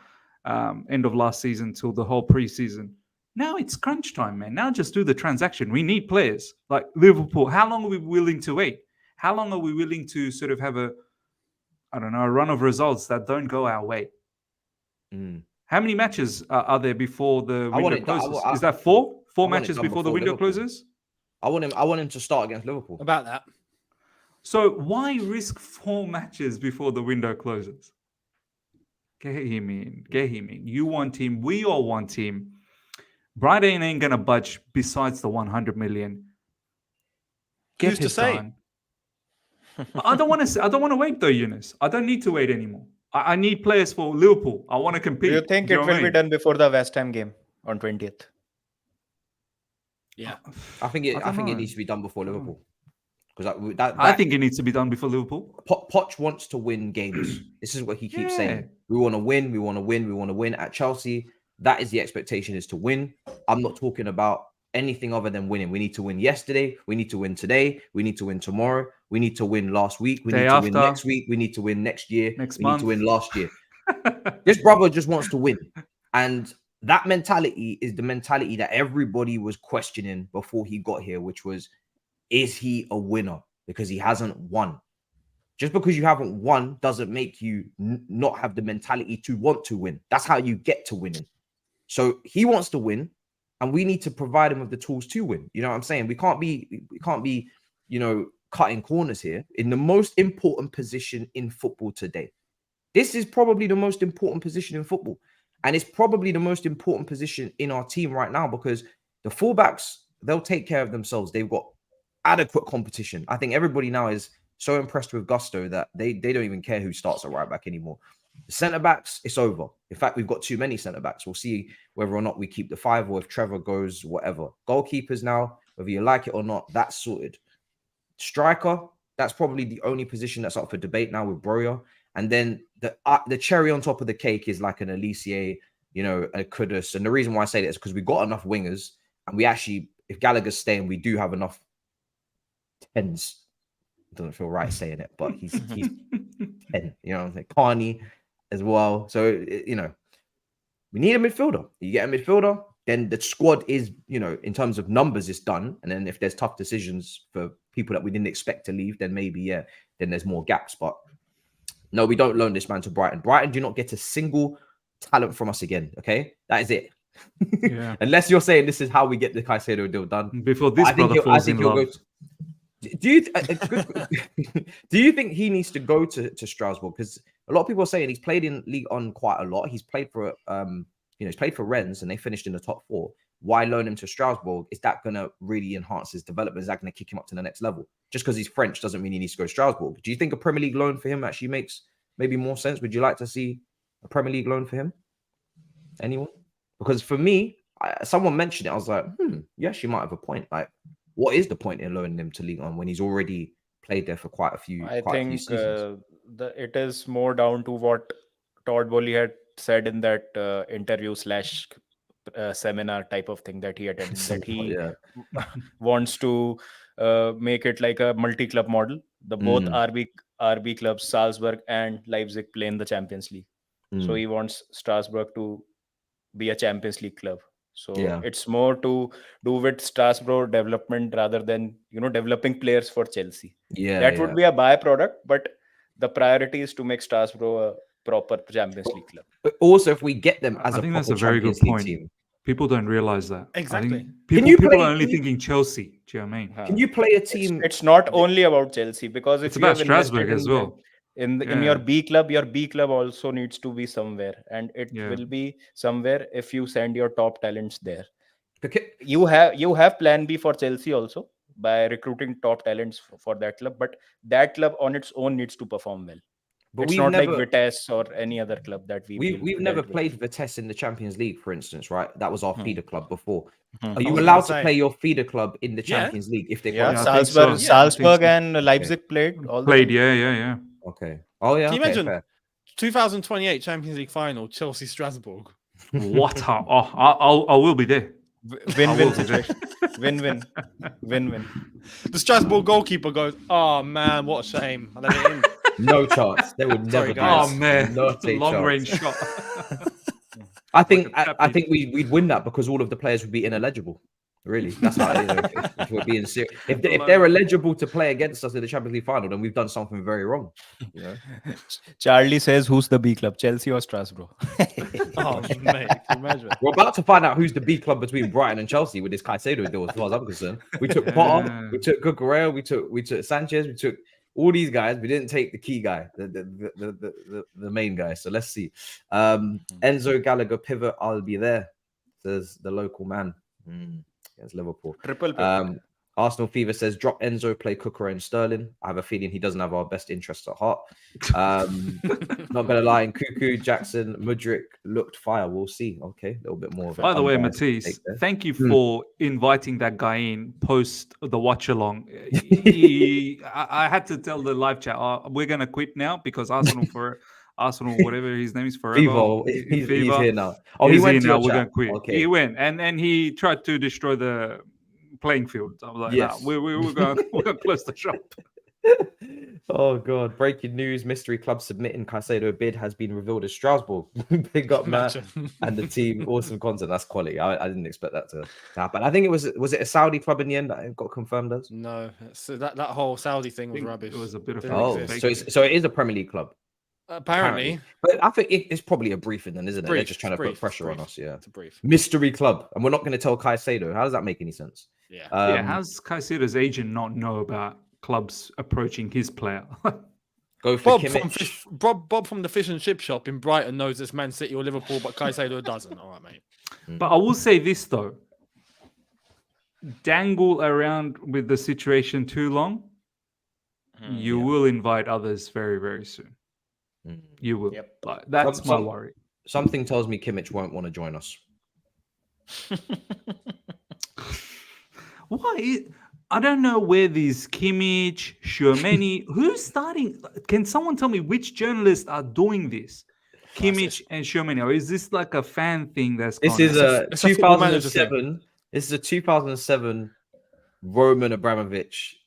end of last season till the whole preseason. Now it's crunch time, man. Now just do the transaction. We need players. Like Liverpool, how long are we willing to wait? How long are we willing to sort of have a run of results that don't go our way? How many matches are there before the window closes? Is that 4? 4 matches before the window closes? I want him to start against Liverpool. About that. So why risk 4 matches before the window closes? Get him in. You want him. We all want him. Brighton ain't gonna budge besides the 100 million. Who's to say? I don't want to wait though, Younes. I don't need to wait anymore. I need players for Liverpool. I want to compete. Do you think it will be done before the West Ham game on 20th? Yeah, I think it needs to be done before Liverpool. Because I think it needs to be done before Liverpool. Poch wants to win games. This is what he keeps saying. We want to win. We want to win. We want to win. At Chelsea, that is the expectation, is to win. I'm not talking about anything other than winning. We need to win yesterday. We need to win today. We need to win tomorrow. We need to win last week. We need to win next week. We need to win next year. We need to win last year. This brother just wants to win. And that mentality is the mentality that everybody was questioning before he got here, which was, is he a winner? Because he hasn't won. Just because you haven't won doesn't make you not have the mentality to want to win. That's how you get to winning. So he wants to win, and we need to provide him with the tools to win. You know what I'm saying? We can't be, cutting corners here in the most important position in football today. This is probably the most important position in football. And it's probably the most important position in our team right now, because the fullbacks, they'll take care of themselves. They've got adequate competition. I think everybody now is so impressed with Gusto that they don't even care who starts at right back anymore. The centre backs, it's over. In fact, we've got too many centre backs. We'll see whether or not we keep the 5 or if Trevor goes, whatever. Goalkeepers now, whether you like it or not, that's sorted. Striker, that's probably the only position that's up for debate now with Broya. And then the cherry on top of the cake is like an Olise, a Kudus. And the reason why I say that is because we got enough wingers, and we actually, if Gallagher's staying, we do have enough 10s. It doesn't feel right saying it, but he's 10. You know what I'm saying? Carney as well. So we need a midfielder. You get a midfielder, then the squad is, in terms of numbers, is done. And then if there's tough decisions for people that we didn't expect to leave, then maybe then there's more gaps. But no, we don't loan this man to Brighton. Brighton do not get a single talent from us again. Okay, that is it. Yeah. Unless you're saying this is how we get the Caicedo deal done. Before this I think brother falls in he'll love. go. Do you do you think he needs to go to Strasbourg? Because a lot of people are saying he's played in League On quite a lot. He's played for he's played for Rennes and they finished in the top 4. Why loan him to Strasbourg? Is that going to really enhance his development? Is that going to kick him up to the next level? Just because he's French doesn't mean he needs to go to Strasbourg. Do you think a Premier League loan for him actually makes maybe more sense? Would you like to see a Premier League loan for him? Anyone? Because for me, someone mentioned it. I was like, you actually might have a point. Like, what is the point in loaning him to League On when he's already played there for quite a few seasons? It is more down to what Todd Bowley had said in that interview / seminar type of thing that he attended, that he wants to make it like a multi-club model. The both RB clubs, Salzburg and Leipzig, play in the Champions League. So he wants Strasbourg to be a Champions League club. So it's more to do with Strasbourg development rather than developing players for Chelsea. That would be a byproduct, but the priority is to make Strasbourg a proper Champions League club. But also, if we get them as I think that's a very good point. Team, people don't realize that. Exactly. People are only thinking Chelsea. Do you know what I mean? Can you play a team? It's not only about Chelsea, because if it's about Strasbourg as well. In your B club also needs to be somewhere, and it will be somewhere if you send your top talents there. Okay. You have plan B for Chelsea also by recruiting top talents for that club, but that club on its own needs to perform well. But it's not like Vitesse or any other club that we've never played Vitesse in the Champions League, for instance, right? That was our feeder club before. Are you allowed to play your feeder club in the Champions League if they Salzburg and Leipzig played? Yeah. Okay. Oh yeah. Can you imagine 2028 Champions League final, Chelsea Strasbourg? What? I will be there. Win-win situation. Win-win. The Strasbourg goalkeeper goes, "Oh man, what a shame! I let it in." No chance. They would never. Oh man, long range shot. I think we'd win that because all of the players would be ineligible. Really, that's how if we're being serious. If they're eligible to play against us in the Champions League final, then we've done something very wrong. Charlie says, "Who's the B club, Chelsea or Strasbourg?" Oh mate, imagine. We're about to find out who's the B club between Brighton and Chelsea with this Caicedo deal. As far as I'm concerned, we took Potter, we took Cucurella, we took Sanchez, we took all these guys. We didn't take the key guy, the main guy. So let's see. Enzo Gallagher pivot. I'll be there. Says the local man. Against Liverpool. Triple. Arsenal Fever says drop Enzo, play Cucurella and Sterling. I have a feeling he doesn't have our best interests at heart. Not gonna lie, in Cuckoo, Jackson, Mudryk looked fire. We'll see. Okay, a little bit more. By the way, Matisse, thank you for inviting that guy in post the watch along. I had to tell the live chat, we're gonna quit now because Arsenal, whatever his name is, forever. He's here now. Oh, he's he went here now. We're chat. gonna quit. Okay. He went and he tried to destroy the playing field. I was like, yes. nah, we're gonna close the shop. Oh god! Breaking news: Mystery Club submitting Caicedo bid has been revealed as Strasbourg. Big up, Matt and the team. Awesome content. That's quality. I didn't expect that to happen. I think it was it a Saudi club in the end that it got confirmed as? No, so that whole Saudi thing was rubbish. It was a bit of so it is a Premier League club. Apparently, but I think it's probably a briefing then, isn't it? They're just trying to put pressure on us. Yeah, it's a brief mystery club, and we're not going to tell Caicedo. How does that make any sense? Yeah, how's Caicedo's agent not know about clubs approaching his player? Go for Bob from the fish and chip shop in Brighton knows it's Man City or Liverpool, but Caicedo doesn't. All right, mate. But I will say this though: dangle around with the situation too long, you will invite others very, very soon. You will. Yep. Like, that's my worry. Something tells me Kimmich won't want to join us. Why? I don't know where these Kimmich, Tchouaméni, who's starting? Can someone tell me which journalists are doing this? Kimmich and Tchouaméni, or is this like a fan thing that's This is a 2007. This is a 2007 Roman Abramovich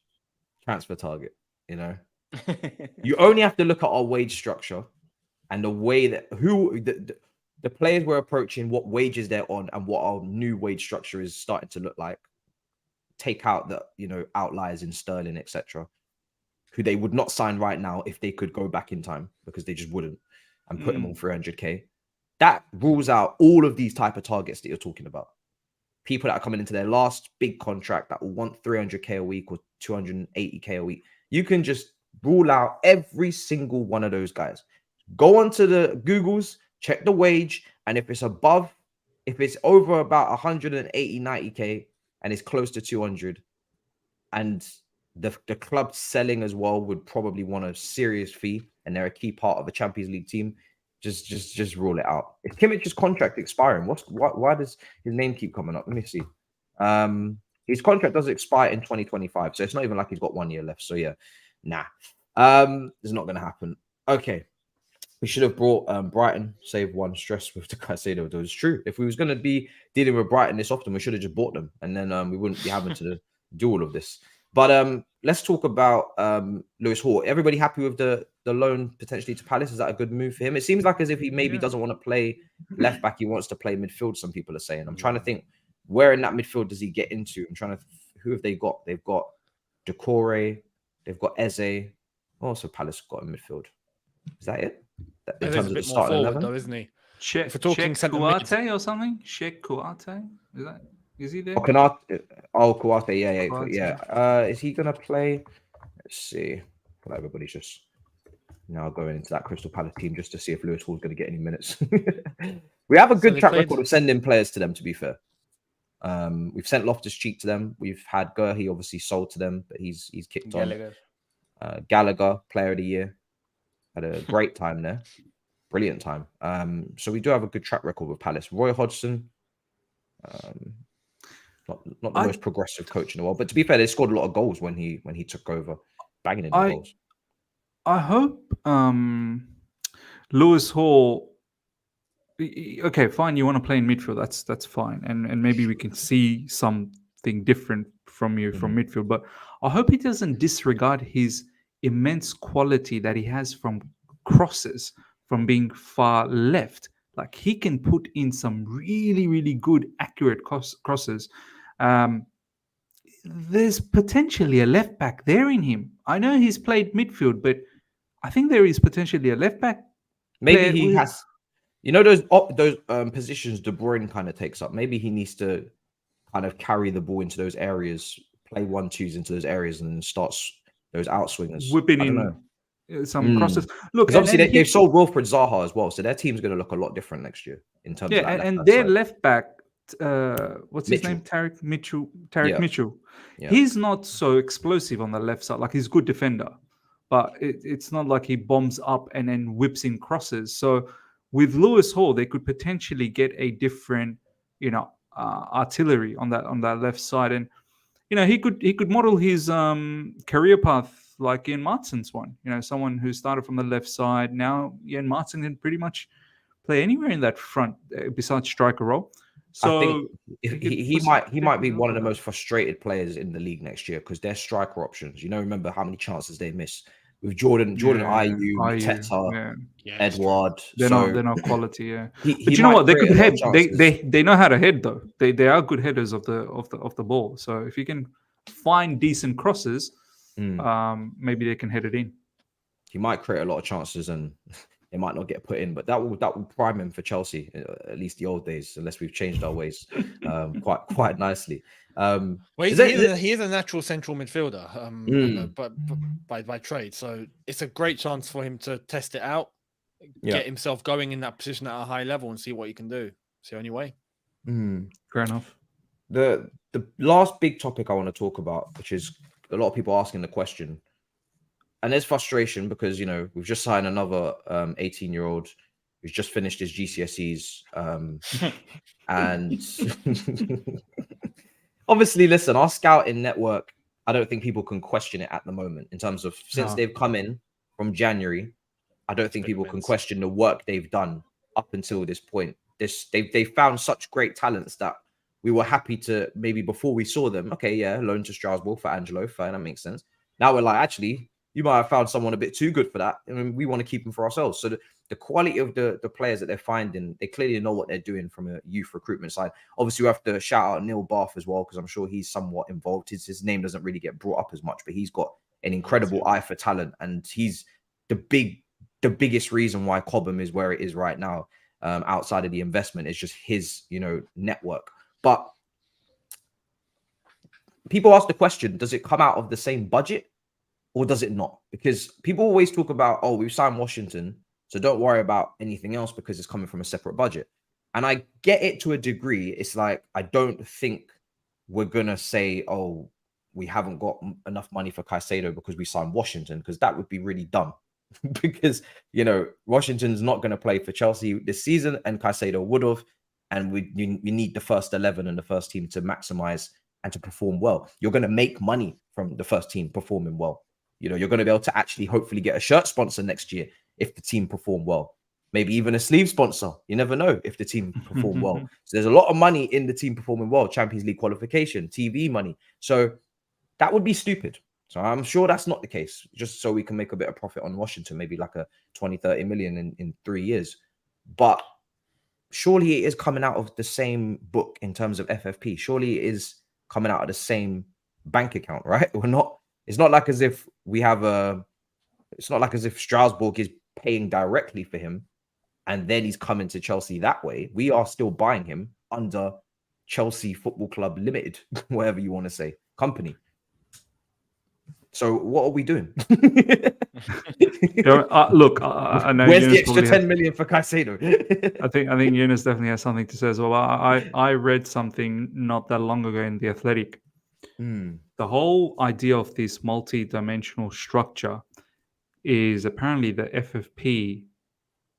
transfer target, you know. You only have to look at our wage structure and the way that the players we're approaching, what wages they're on, and what our new wage structure is starting to look like. Take out the outliers in Sterling, etc., who they would not sign right now if they could go back in time, because they just wouldn't, and put him on 300k. that rules out all of these type of targets that you're talking about. People that are coming into their last big contract that will want 300k a week or 280k a week. You can just rule out every single one of those guys. Go onto the Googles, check the wage, and if it's over about 180, 90k and it's close to 200, and the club selling as well would probably want a serious fee, and they're a key part of a Champions League team, just rule it out. Is Kimmich's contract expiring? Why does his name keep coming up? Let me see. His contract does expire in 2025, so it's not even like he's got 1 year left. So yeah, nah. It's not gonna happen. Okay. We should have brought Brighton, save one stress with the Caicedo. It was true. If we was going to be dealing with Brighton this often, we should have just bought them, and then we wouldn't be having to do all of this. But let's talk about Lewis Hall. Everybody happy with the loan potentially to Palace? Is that a good move for him? It seems like as if he maybe doesn't want to play left back. He wants to play midfield, some people are saying. I'm trying to think, where in that midfield does he get into? I'm trying to who have they got? They've got Decore, they've got Eze. Also, Palace got in midfield. Is that it? In terms of the starting 11, though, isn't he? If we're talking Kouate or something, Sheikh Kouate, is he there? Kouate, yeah. Is he gonna play? Let's see. Well, everybody's just now going into that Crystal Palace team just to see if Lewis Hall's going to get any minutes. We have a good track record of sending players to them, to be fair. We've sent Loftus-Cheek to them. We've had Gurhey obviously sold to them, but he's kicked on. Gallagher, player of the year. Had a great time there. Brilliant time. So we do have a good track record with Palace. Roy Hodgson, not the most progressive coach in the world, but to be fair, they scored a lot of goals when he took over, banging in the goals. I hope Lewis Hall. Okay, fine. You want to play in midfield? That's fine, and maybe we can see something different from you from midfield. But I hope he doesn't disregard his immense quality that he has from crosses, from being far left. Like, he can put in some really, really good, accurate crosses. There's potentially a left back there in him. I know he's played midfield, but I think there is potentially a left back. Maybe he has, those positions De Bruyne kind of takes up. Maybe he needs to kind of carry the ball into those areas, play 1-2s into those areas, and then starts those outswingers, whipping in some crosses. Look, obviously they've sold Wilfred Zaha as well, so their team's going to look a lot different next year in terms of that. And their left back, what's his name? Tarek Mitchell. Yeah. He's not so explosive on the left side. Like, he's a good defender, but it's not like he bombs up and then whips in crosses. So with Lewis Hall, they could potentially get a different, artillery on that left side, and he could model his career path like Ian Martin's one. Someone who started from the left side. Now Ian Martin can pretty much play anywhere in that front besides striker role. So I think he might be one of the most frustrated players in the league next year, because their striker options. Remember how many chances they miss with Jordan Ayew, Mateta, Edward. They're not quality. Yeah, but you know what? They could head. They know how to head though. They are good headers of the ball. So if you can find decent crosses, maybe they can head it in. He might create a lot of chances and it might not get put in, but that will prime him for Chelsea, at least the old days, unless we've changed our ways quite nicely. He is a natural central midfielder, but by trade, so it's a great chance for him to test it out, get himself going in that position at a high level, and see what he can do. It's the only way. Fair enough. The last big topic I want to talk about, which is a lot of people asking the question, and there's frustration because we've just signed another 18-year-old who's just finished his GCSEs, and obviously, listen, our scouting network, I don't think people can question it at the moment in terms of since they've come in from January. I don't think people can question the work they've done up until this point. They found such great talents that we were happy to, maybe before we saw them, loan to Strasbourg for Angelo, fine, that makes sense. Now we're like, actually, you might have found someone a bit too good for that. I mean, we want to keep them for ourselves. So the quality of the players that they're finding, they clearly know what they're doing from a youth recruitment side. Obviously, we have to shout out Neil Bath as well, because I'm sure he's somewhat involved. His name doesn't really get brought up as much, but he's got an incredible eye for talent, and he's the biggest reason why Cobham is where it is right now. outside of the investment. It's just his, network. But people ask the question, does it come out of the same budget or does it not? Because people always talk about, oh, we've signed Washington, so don't worry about anything else because it's coming from a separate budget. And I get it to a degree. It's like, I don't think we're going to say, oh, we haven't got enough money for Caicedo because we signed Washington, because that would be really dumb. Because, Washington's not going to play for Chelsea this season and Caicedo would have. And we need the first 11 and the first team to maximize and to perform well. You're going to make money from the first team performing well. You're going to be able to actually hopefully get a shirt sponsor next year if the team perform well. Maybe even a sleeve sponsor. You never know if the team perform well. So there's a lot of money in the team performing well. Champions League qualification, TV money. So that would be stupid. So I'm sure that's not the case. Just so we can make a bit of profit on Washington, maybe like a 20, 30 million in 3 years. But surely it is coming out of the same book in terms of FFP. Surely it is coming out of the same bank account, right? It's not like as if it's not like as if Strasbourg is paying directly for him and then he's coming to Chelsea that way. We are still buying him under Chelsea Football Club Limited, whatever you want to say, company. So what are we doing? Look, I know. Where's Younes the extra 10 has, million for Caicedo? I think Younes definitely has something to say as well. I read something not that long ago in The Athletic. The whole idea of this multi-dimensional structure is apparently the FFP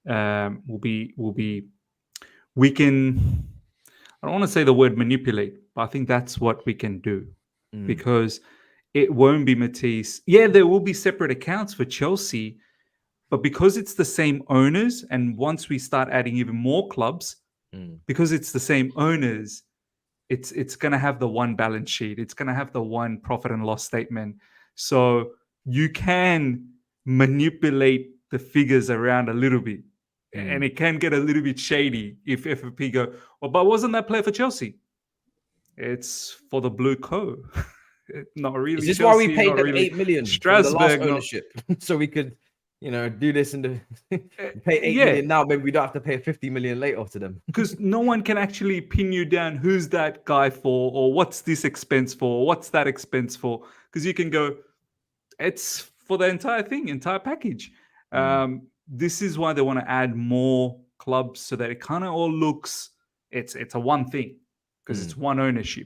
will be we can, I don't want to say the word manipulate, but I think that's what we can do because it won't be Matisse. Yeah, there will be separate accounts for Chelsea, but because it's the same owners, and once we start adding even more clubs, because it's the same owners, it's going to have the one balance sheet. It's going to have the one profit and loss statement. So you can manipulate the figures around a little bit. And it can get a little bit shady if FFP go, well, but wasn't that player for Chelsea? It's for the Blue Co. Not really. Is this Chelsea, why we paid them really 8 million Strasbourg, for the last ownership? So we could, do this and pay 8 million now. Maybe we don't have to pay 50 million later to them. Because no one can actually pin you down. Who's that guy for? Or what's this expense for? Or what's that expense for? Because you can go, it's for the entire thing, entire package. This is why they want to add more clubs so that it kind of all looks, it's a one thing because it's one ownership.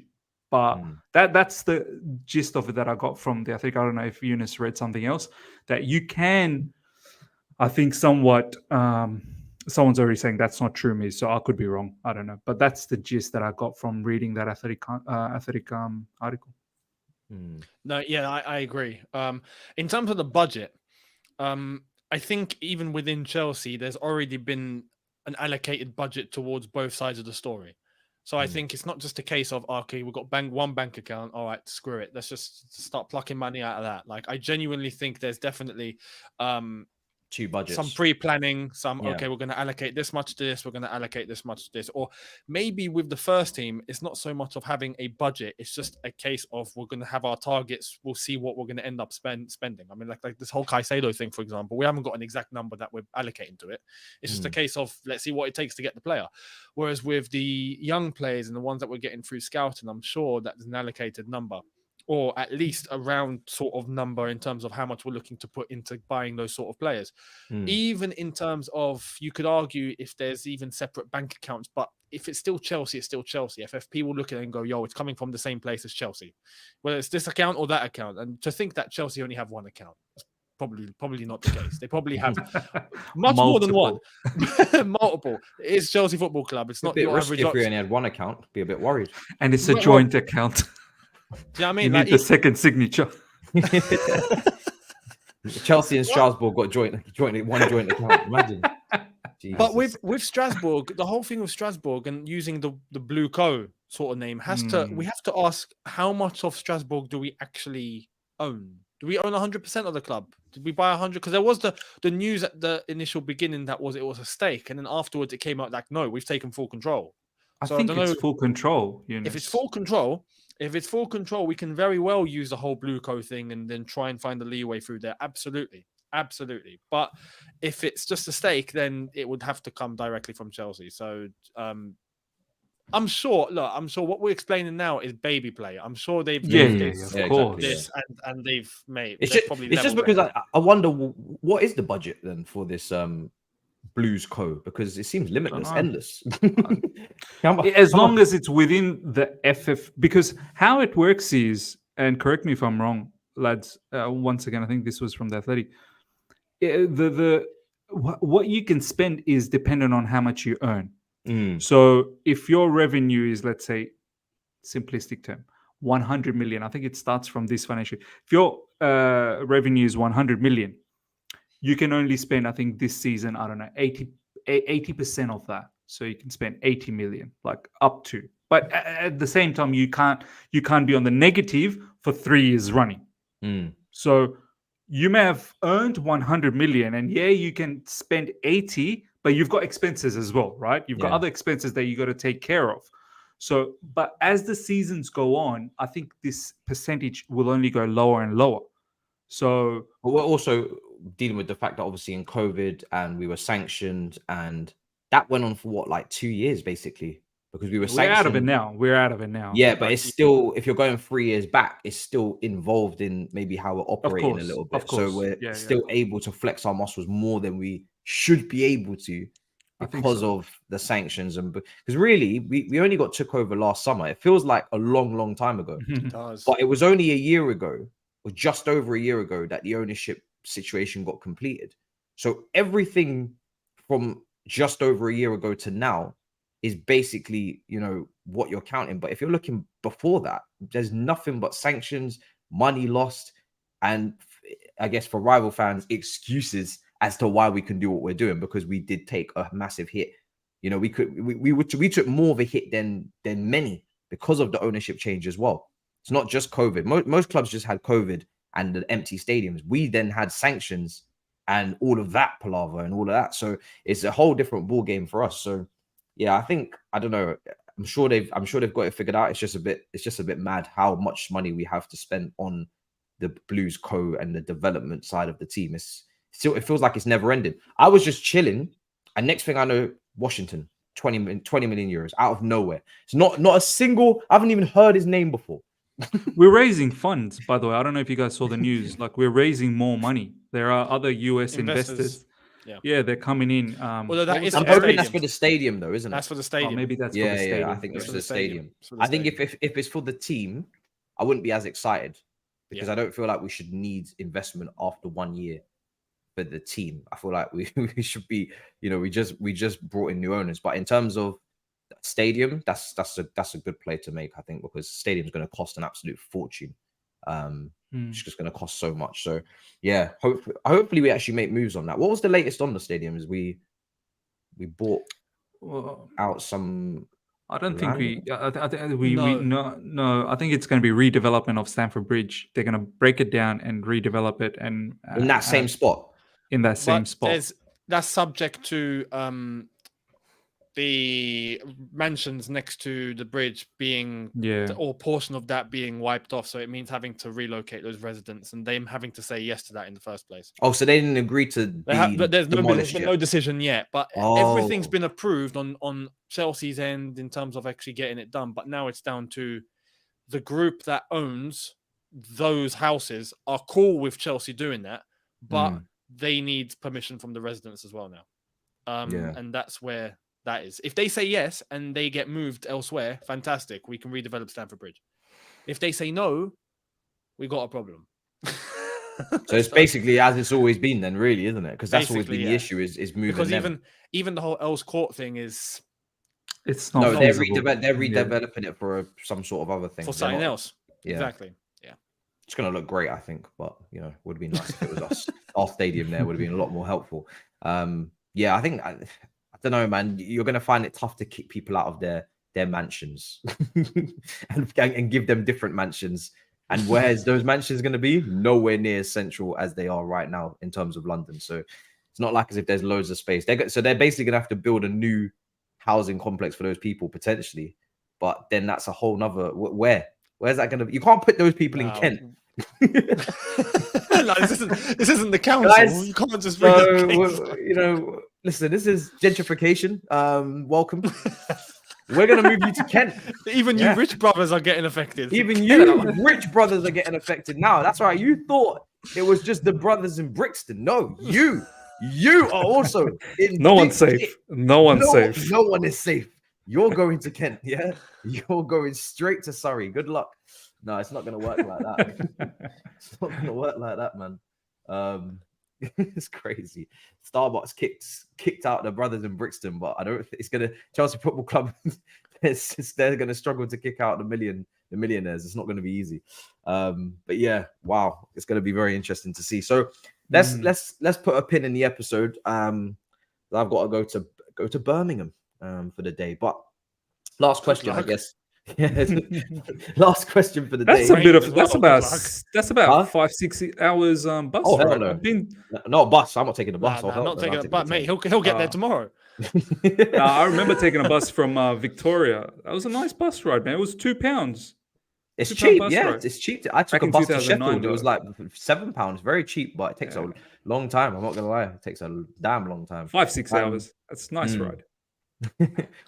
But that's the gist of it that I got from the, I think, I don't know if Younes read something else, that you can, I think somewhat, someone's already saying that's not true, me, so I could be wrong. I don't know. But that's the gist that I got from reading that athletic article. No, yeah, I agree. In terms of the budget, I think even within Chelsea, there's already been an allocated budget towards both sides of the story. So I think it's not just a case of, okay, we've got one bank account. All right, screw it. Let's just start plucking money out of that. Like, I genuinely think there's definitely two budgets, some pre-planning, okay, we're going to allocate this much to this, we're going to allocate this much to this. Or maybe with the first team, it's not so much of having a budget, it's just a case of we're going to have our targets, we'll see what we're going to end up spending. I mean, like this whole Caicedo thing, for example, we haven't got an exact number that we're allocating to it. It's just a case of let's see what it takes to get the player. Whereas with the young players and the ones that we're getting through scouting, I'm sure that there's an allocated number, or at least a round sort of number in terms of how much we're looking to put into buying those sort of players. Even in terms of, you could argue if there's even separate bank accounts, but if it's still Chelsea, it's still Chelsea. FFP will look at it and go, yo, it's coming from the same place as Chelsea, whether it's this account or that account. And to think that Chelsea only have one account, probably not the case. They probably have much more than one. Multiple. It's Chelsea Football Club. It's not a bit your risky average. if we only had one account, be a bit worried. And it's a joint account. Do you know what I mean? You need the second signature. Chelsea and Strasbourg got one joint account. Imagine. Jesus. But with Strasbourg, the whole thing with Strasbourg and using the Blue Co sort of name we have to ask, how much of Strasbourg do we actually own? Do we own 100% of the club? Did we buy 100? Because there was the news at the initial beginning that it was a stake, and then afterwards it came out like, no, we've taken full control. I think it's full control. If it's full control, we can very well use the whole Blue Co thing and then try and find the leeway through there. Absolutely. absolutely. But if it's just a stake, then it would have to come directly from Chelsea. So I'm sure. Look, I'm sure what we're explaining now is baby play. I'm sure they've Yeah, looked yeah, at yeah, of Yeah, course. exactly, this and they've made. It's they've just, probably it's just leveled because their head. I wonder what is the budget then for this Blues Co, because it seems limitless, know. endless. As long as it's within the FF, because how it works is, and correct me if I'm wrong, lads. Once again, I think this was from the Athletic. What you can spend is dependent on how much you earn. So if your revenue is, let's say, simplistic term, 100 million, I think it starts from this financial. If your revenue is 100 million, you can only spend, I think this season, I don't know, 80% of that. So you can spend 80 million, like up to. But at the same time, you can't be on the negative for 3 years running. So you may have earned 100 million, and yeah, you can spend 80, but you've got expenses as well, right? You've got other expenses that you got to take care of. So, but as the seasons go on, I think this percentage will only go lower and lower. So, but we're also dealing with the fact that obviously in COVID and we were sanctioned, and that went on for what, like 2 years basically, because we were we're sanctioned. out of it now. We're out of it now. Yeah, but it's still, if you're going 3 years back, it's still involved in maybe how we're operating a little bit. Of course. So we're still able to flex our muscles more than we should be able to because of the sanctions. And because really, we only got took over last summer. It feels like a long time ago. It does. But it was only a year ago, or just over a year ago, that the ownership situation got completed. So everything from just over a year ago to now is basically, you know, what you're counting. But if you're looking before that, there's nothing but sanctions, money lost, and I guess for rival fans, excuses as to why we can do what we're doing, because we did take a massive hit. You know, we took more of a hit than many because of the ownership change as well. It's not just COVID. Most clubs just had COVID and the empty stadiums. We then had sanctions and all of that palaver and all of that. So it's a whole different ball game for us. So yeah, I think, I don't know. I'm sure they've got it figured out. It's just a bit mad how much money we have to spend on the Blues Co and the development side of the team. It feels like it's never ending. I was just chilling, and next thing I know, Washington, 20 million euros out of nowhere. It's not a single. I haven't even heard his name before. We're raising funds, by the way. I don't know if you guys saw the news. Like, we're raising more money. There are other US investors. Yeah, they're coming in. Although that is I'm hoping that's for the stadium, though, isn't it? That's for the stadium. Maybe that's for the stadium. Yeah, I think it's for the stadium. I think if it's for the team, I wouldn't be as excited, because I don't feel like we should need investment after 1 year for the team. I feel like we should be, you know, we just brought in new owners. But in terms of stadium, that's a good play to make, I think, because stadium's going to cost an absolute fortune. It's just going to cost so much. So yeah, hopefully we actually make moves on that. What was the latest on the stadium? Is we bought out some. I don't think no. I think it's going to be redevelopment of Stamford Bridge. They're going to break it down and redevelop it, and in that same spot. In that same spot. That's subject to the mansions next to the bridge being, or portion of that being wiped off. So it means having to relocate those residents, and them having to say yes to that in the first place. Oh, so they didn't agree to. But there's been no decision yet. But everything's been approved on Chelsea's end in terms of actually getting it done. But now it's down to the group that owns those houses are cool with Chelsea doing that, but they need permission from the residents as well now. And that's where that is. If they say yes and they get moved elsewhere, fantastic. We can redevelop Stamford Bridge. If they say no, we got a problem. So it's basically as it's always been then, really, isn't it? Because that's always been the issue is moving. Because even the whole Earls Court thing is, it's not. No, they're redeveloping it for some sort of other thing. For something else. Yeah. Exactly. Yeah. It's going to look great, I think. But, you know, would be nice if it was us. Our stadium there would have been a lot more helpful. Yeah, I think... I don't know, man. You're going to find it tough to kick people out of their mansions and give them different mansions. And where's those mansions going to be? Nowhere near as central as they are right now in terms of London. So it's not like as if there's loads of space. So they're basically going to have to build a new housing complex for those people potentially. But then that's a whole nother. Where's that going to be? You can't put those people in Kent. No, this isn't the council. Guys, You can't just So, relocate. listen, this is gentrification. Welcome. We're gonna move you to Kent. Even you rich brothers are getting affected. Even you rich brothers are getting affected now. That's right. You thought it was just the brothers in Brixton. No, you are also in. No one's safe. No one's safe. No one is safe. You're going to Kent. Yeah, you're going straight to Surrey. Good luck. No, it's not gonna work like that. It's not gonna work like that, man. It's crazy. Starbucks kicked out the brothers in Brixton, but I don't think it's gonna Chelsea Football Club. They're gonna struggle to kick out the millionaires. It's not gonna be easy. But yeah, wow, it's gonna be very interesting to see. So let's put a pin in the episode. I've got to go to Birmingham for the day. But last question, I guess. Last question for the That's day. that's about 5-6 hours bus Oh, hell ride. no. I've been Not a bus. I'm not taking a bus. I'm not taking a bus, mate. He'll get there tomorrow. I remember taking a bus from Victoria. That was a nice bus ride, man. It was £2. It's £2 cheap, bus yeah. ride. It's cheap. I took Back a in bus to 2009 Sheffield. It was though. like £7. Very cheap, but it takes a long time. I'm not gonna lie. It takes a damn long time. 5-6 hours. That's a nice ride.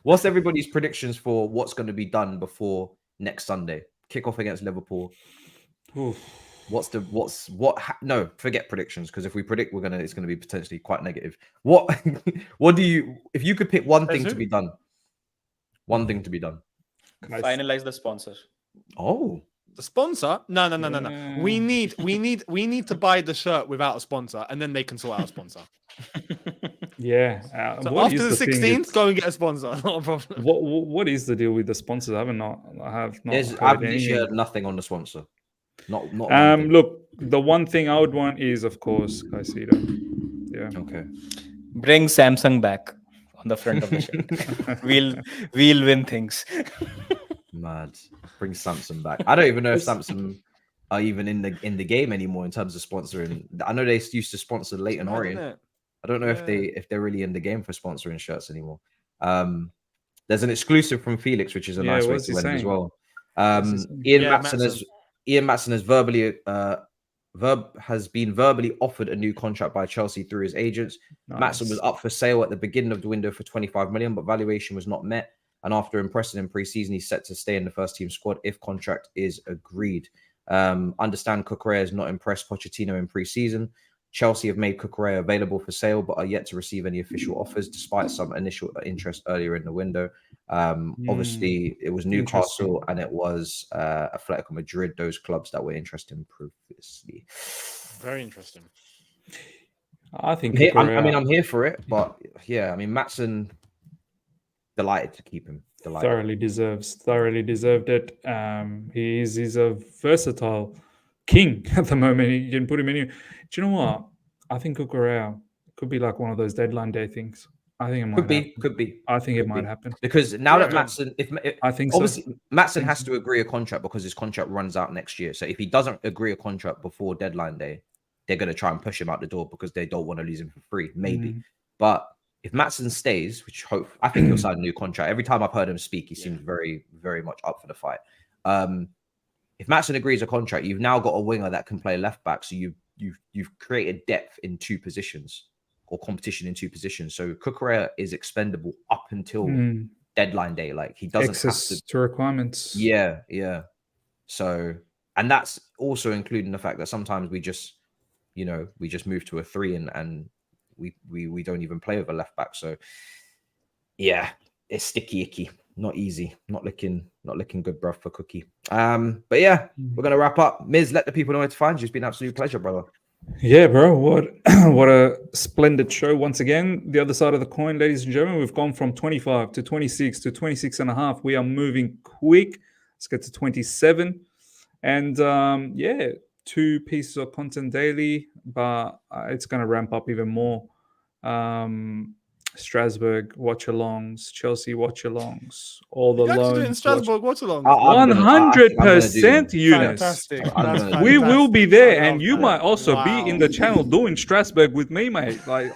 What's everybody's predictions for what's going to be done before next Sunday? Kickoff against Liverpool. Oof. No, forget predictions, because if we predict it's gonna be potentially quite negative. What do you, if you could pick one thing to be done? One thing to be done. Finalize the sponsor. Oh, The sponsor? No. Yeah. We need to buy the shirt without a sponsor, and then they can sort out a sponsor. Yeah. So what after is the thing? 16th, go and get a sponsor. Not a problem. What is the deal with the sponsors? I have not I've heard literally anything. heard nothing on the sponsor. Not one thing. Look, the one thing I would want is, of course, Caicedo. Yeah. Okay. Bring Samsung back on the front of the shirt. we'll win things. Mad. Bring Samsung back. I don't even know if Samsung are even in the game anymore in terms of sponsoring. I know they used to sponsor Leighton Orient. I don't know if they're really in the game for sponsoring shirts anymore. There's an exclusive from Felix, which is a nice way to end as well. Ian Matson has been verbally offered a new contract by Chelsea through his agents. Nice. Matson was up for sale at the beginning of the window for 25 million, but valuation was not met. And after impressing in pre-season, he's set to stay in the first team squad if contract is agreed. Understand Cucurella has not impressed Pochettino in pre-season. Chelsea have made Cucurella available for sale, but are yet to receive any official offers, despite some initial interest earlier in the window. Obviously, it was Newcastle and it was Atletico Madrid, those clubs that were interested in previously. Very interesting. I think. I'm here for it, but yeah, I mean, Matson, delighted to keep him. Thoroughly deserved it. He's a versatile king at the moment. You can put him in. Do you know what? I think Cucurella could be like one of those deadline day things. I think it might could be. I think it might happen because now that Matson, I think obviously so. Matson has to agree a contract because his contract runs out next year. So if he doesn't agree a contract before deadline day, they're going to try and push him out the door because they don't want to lose him for free, maybe. But if Matson stays, which I think he'll sign a new contract. Every time I've heard him speak, he seems very, very much up for the fight. If Matson agrees a contract, you've now got a winger that can play left back. So you've created depth in two positions or competition in two positions. So Cucurella is expendable up until deadline day. Like he doesn't access to requirements. Yeah. So, and that's also including the fact that sometimes we just move to a 3 and we don't even play with a left back. So yeah, it's sticky icky. Not easy. Not looking good, bruv, for Cookie. But yeah, we're gonna wrap up. Miz, let the people know where to find you. It's been an absolute pleasure, brother. Yeah, bro. What a splendid show once again. The other side of the coin, ladies and gentlemen. We've gone from 25 to 26 to 26 and a half. We are moving quick. Let's get to 27. And 2 pieces of content daily, but it's gonna ramp up even more. Strasbourg watch-alongs, Chelsea watch-alongs, all the loans. In Strasbourg watch-alongs. 100%, Younes. Fantastic. We will be there, and you might also be in the channel doing Strasbourg with me, mate. Like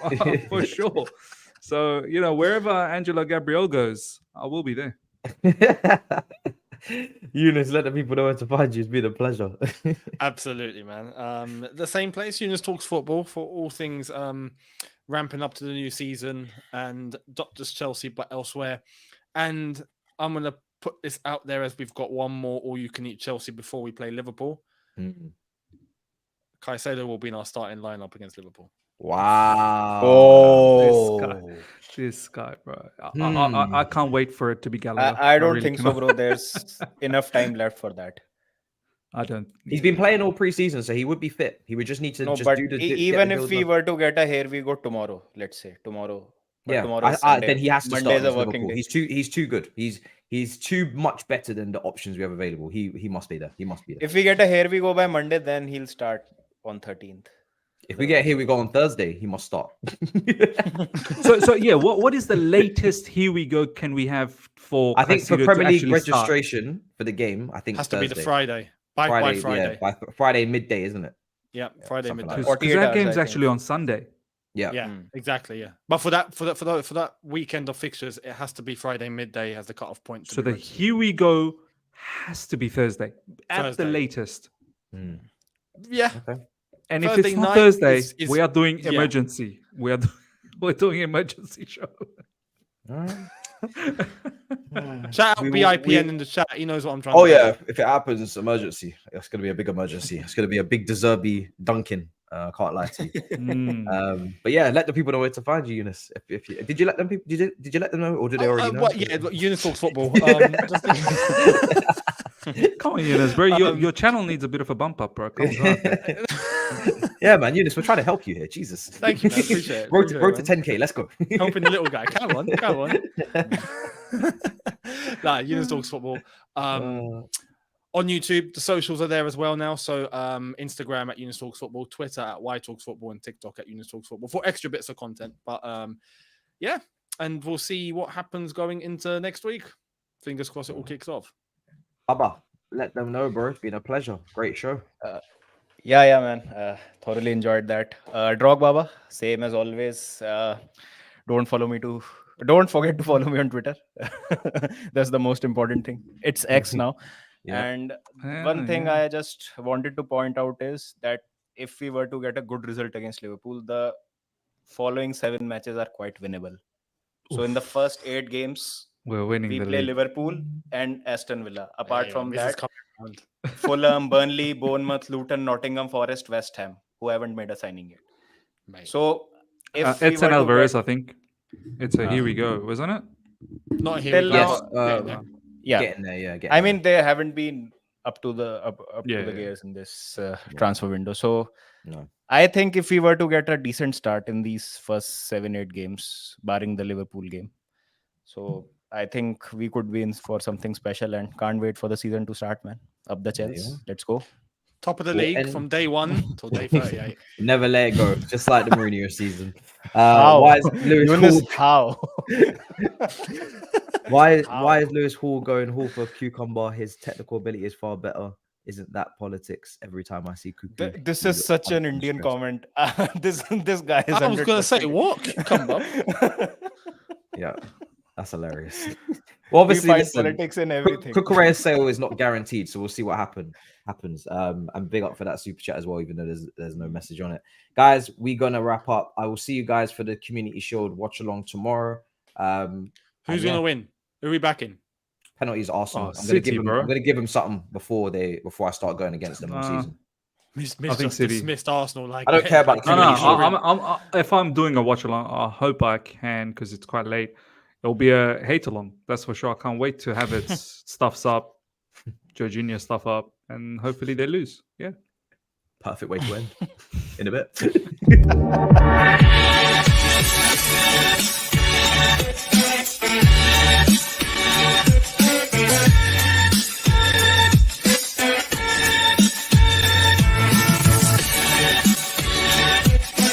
for sure. So wherever Angela Gabriel goes, I will be there. Younes, let the people know where to find you. It's been a pleasure. Absolutely, man. The same place, Younes Talks Football, for all things ramping up to the new season, and not just Chelsea but elsewhere. And I'm gonna put this out there as we've got one more all-you-can-eat Chelsea before we play Liverpool. Caicedo will be in our starting lineup against Liverpool. Wow. This guy, bro. I can't wait for it to be Gallagher. I don't really think so, cannot. bro. There's enough time left for that. I don't. He's been playing all preseason, so he would be fit. He would just need to No, just but do the even if we build-up. were to get a here we go tomorrow, let's say tomorrow. But Yeah, tomorrow is Sunday. then he has to Monday start is a against working Liverpool. day. He's too good. He's too much better than the options we have available. He must be there. He must be there. If we get a here we go by Monday, then he'll start on 13th. If we get here, we go on Thursday. He must start. So yeah, what is the latest here we go can we have for? I think for Caicedo to Premier League actually start? registration for the game, I think Has it's to be Thursday. the Friday. By Friday. Yeah, by Friday midday, isn't it? Yeah, Friday something midday. like Because 48 that hours, game's I actually think. on Sunday. Yeah. Yeah, exactly. Yeah, but for that weekend of fixtures, it has to be Friday midday as the cutoff point. to So be the registered. here we go has to be Thursday at Thursday. the latest. Yeah, Okay. And if Thursday it's not night Thursday, is- we are doing yeah. emergency. We're doing emergency show. shout out We will- BIPN in the chat. He knows what I'm trying. Oh to yeah, if it happens, emergency. It's gonna be a big emergency. It's gonna be a big Deserby dunking. I can't lie to you. But yeah, let the people know where to find you, Younes. If you, did you let them people? Did you let them know, or did they already know? Yeah, Younes Talks Football. Come on, Younes, bro. Your channel needs a bit of a bump up, bro. Come on. Yeah, man, Younes, we're trying to help you here. Jesus. Thank you, man. Appreciate it. Road Appreciate to it, man. 10K. Let's go. Helping the little guy. Come on. Nah, Younes Talks Football. On YouTube, the socials are there as well now. So Instagram at Younes Talks Football, Twitter at Y Talks Football, and TikTok at Younes Talks Football for extra bits of content. But yeah, and we'll see what happens going into next week. Fingers crossed it all kicks off. Baba, let them know, bro. It's been a pleasure. Great show. Yeah, man. Thoroughly enjoyed that. Drogbaba, same as always. Don't forget to follow me on Twitter. That's the most important thing. It's X now. Yeah. And one thing I just wanted to point out is that if we were to get a good result against Liverpool, the following 7 matches are quite winnable. So in the first 8 games, We're winning we the play league. Liverpool and Aston Villa. Apart from this is that, coming around. Fulham, Burnley, Bournemouth, Luton, Nottingham Forest, West Ham, who haven't made a signing yet. Mate. So if we Edson were to Alvarez, get- I think. It's a here we go, wasn't it? Not here. Till we go. now- Yeah, yeah, Getting there, yeah. I mean they haven't been up to the Yeah, to the yeah. gears in this transfer window. So No. I think if we were to get a decent start in these first 7-8 games, barring the Liverpool game, so I think we could be in for something special and can't wait for the season to start, man. Up the Chelsea. Yeah. Let's go. Top of the Well, league and- from day 1 till day 38. Never let it go, just like the Mourinho season. How? Why is Lewis Younes, Hall? how? Why is Lewis Hall going Hall for Cucumber? His technical ability is far better. Isn't that politics? Every time I see Cuckoo, This he is looks such an fucking Indian stressed. comment. This guy is. I was going to say, 100% what? Cucumber? Yeah, that's hilarious. Well, We obviously, find listen, politics in everything. Cucurella's sale is not guaranteed, so we'll see what happens. And big up for that super chat as well, even though there's no message on it. Guys, we're gonna wrap up. I will see you guys for the Community Shield watch along tomorrow. Who's going to win? Who are we backing? Penalties, Arsenal. Oh, I'm gonna City, give them. bro. I'm gonna give them something before I start going against them all season. Miss think just City. dismissed Arsenal. Like I don't care about No, Community no. If I'm doing a watch along, I hope I can because it's quite late. It'll be a hate along, that's for sure. I can't wait to have it stuffs up, Jorginho stuff up, and hopefully they lose. Yeah. Perfect way to end. In a bit.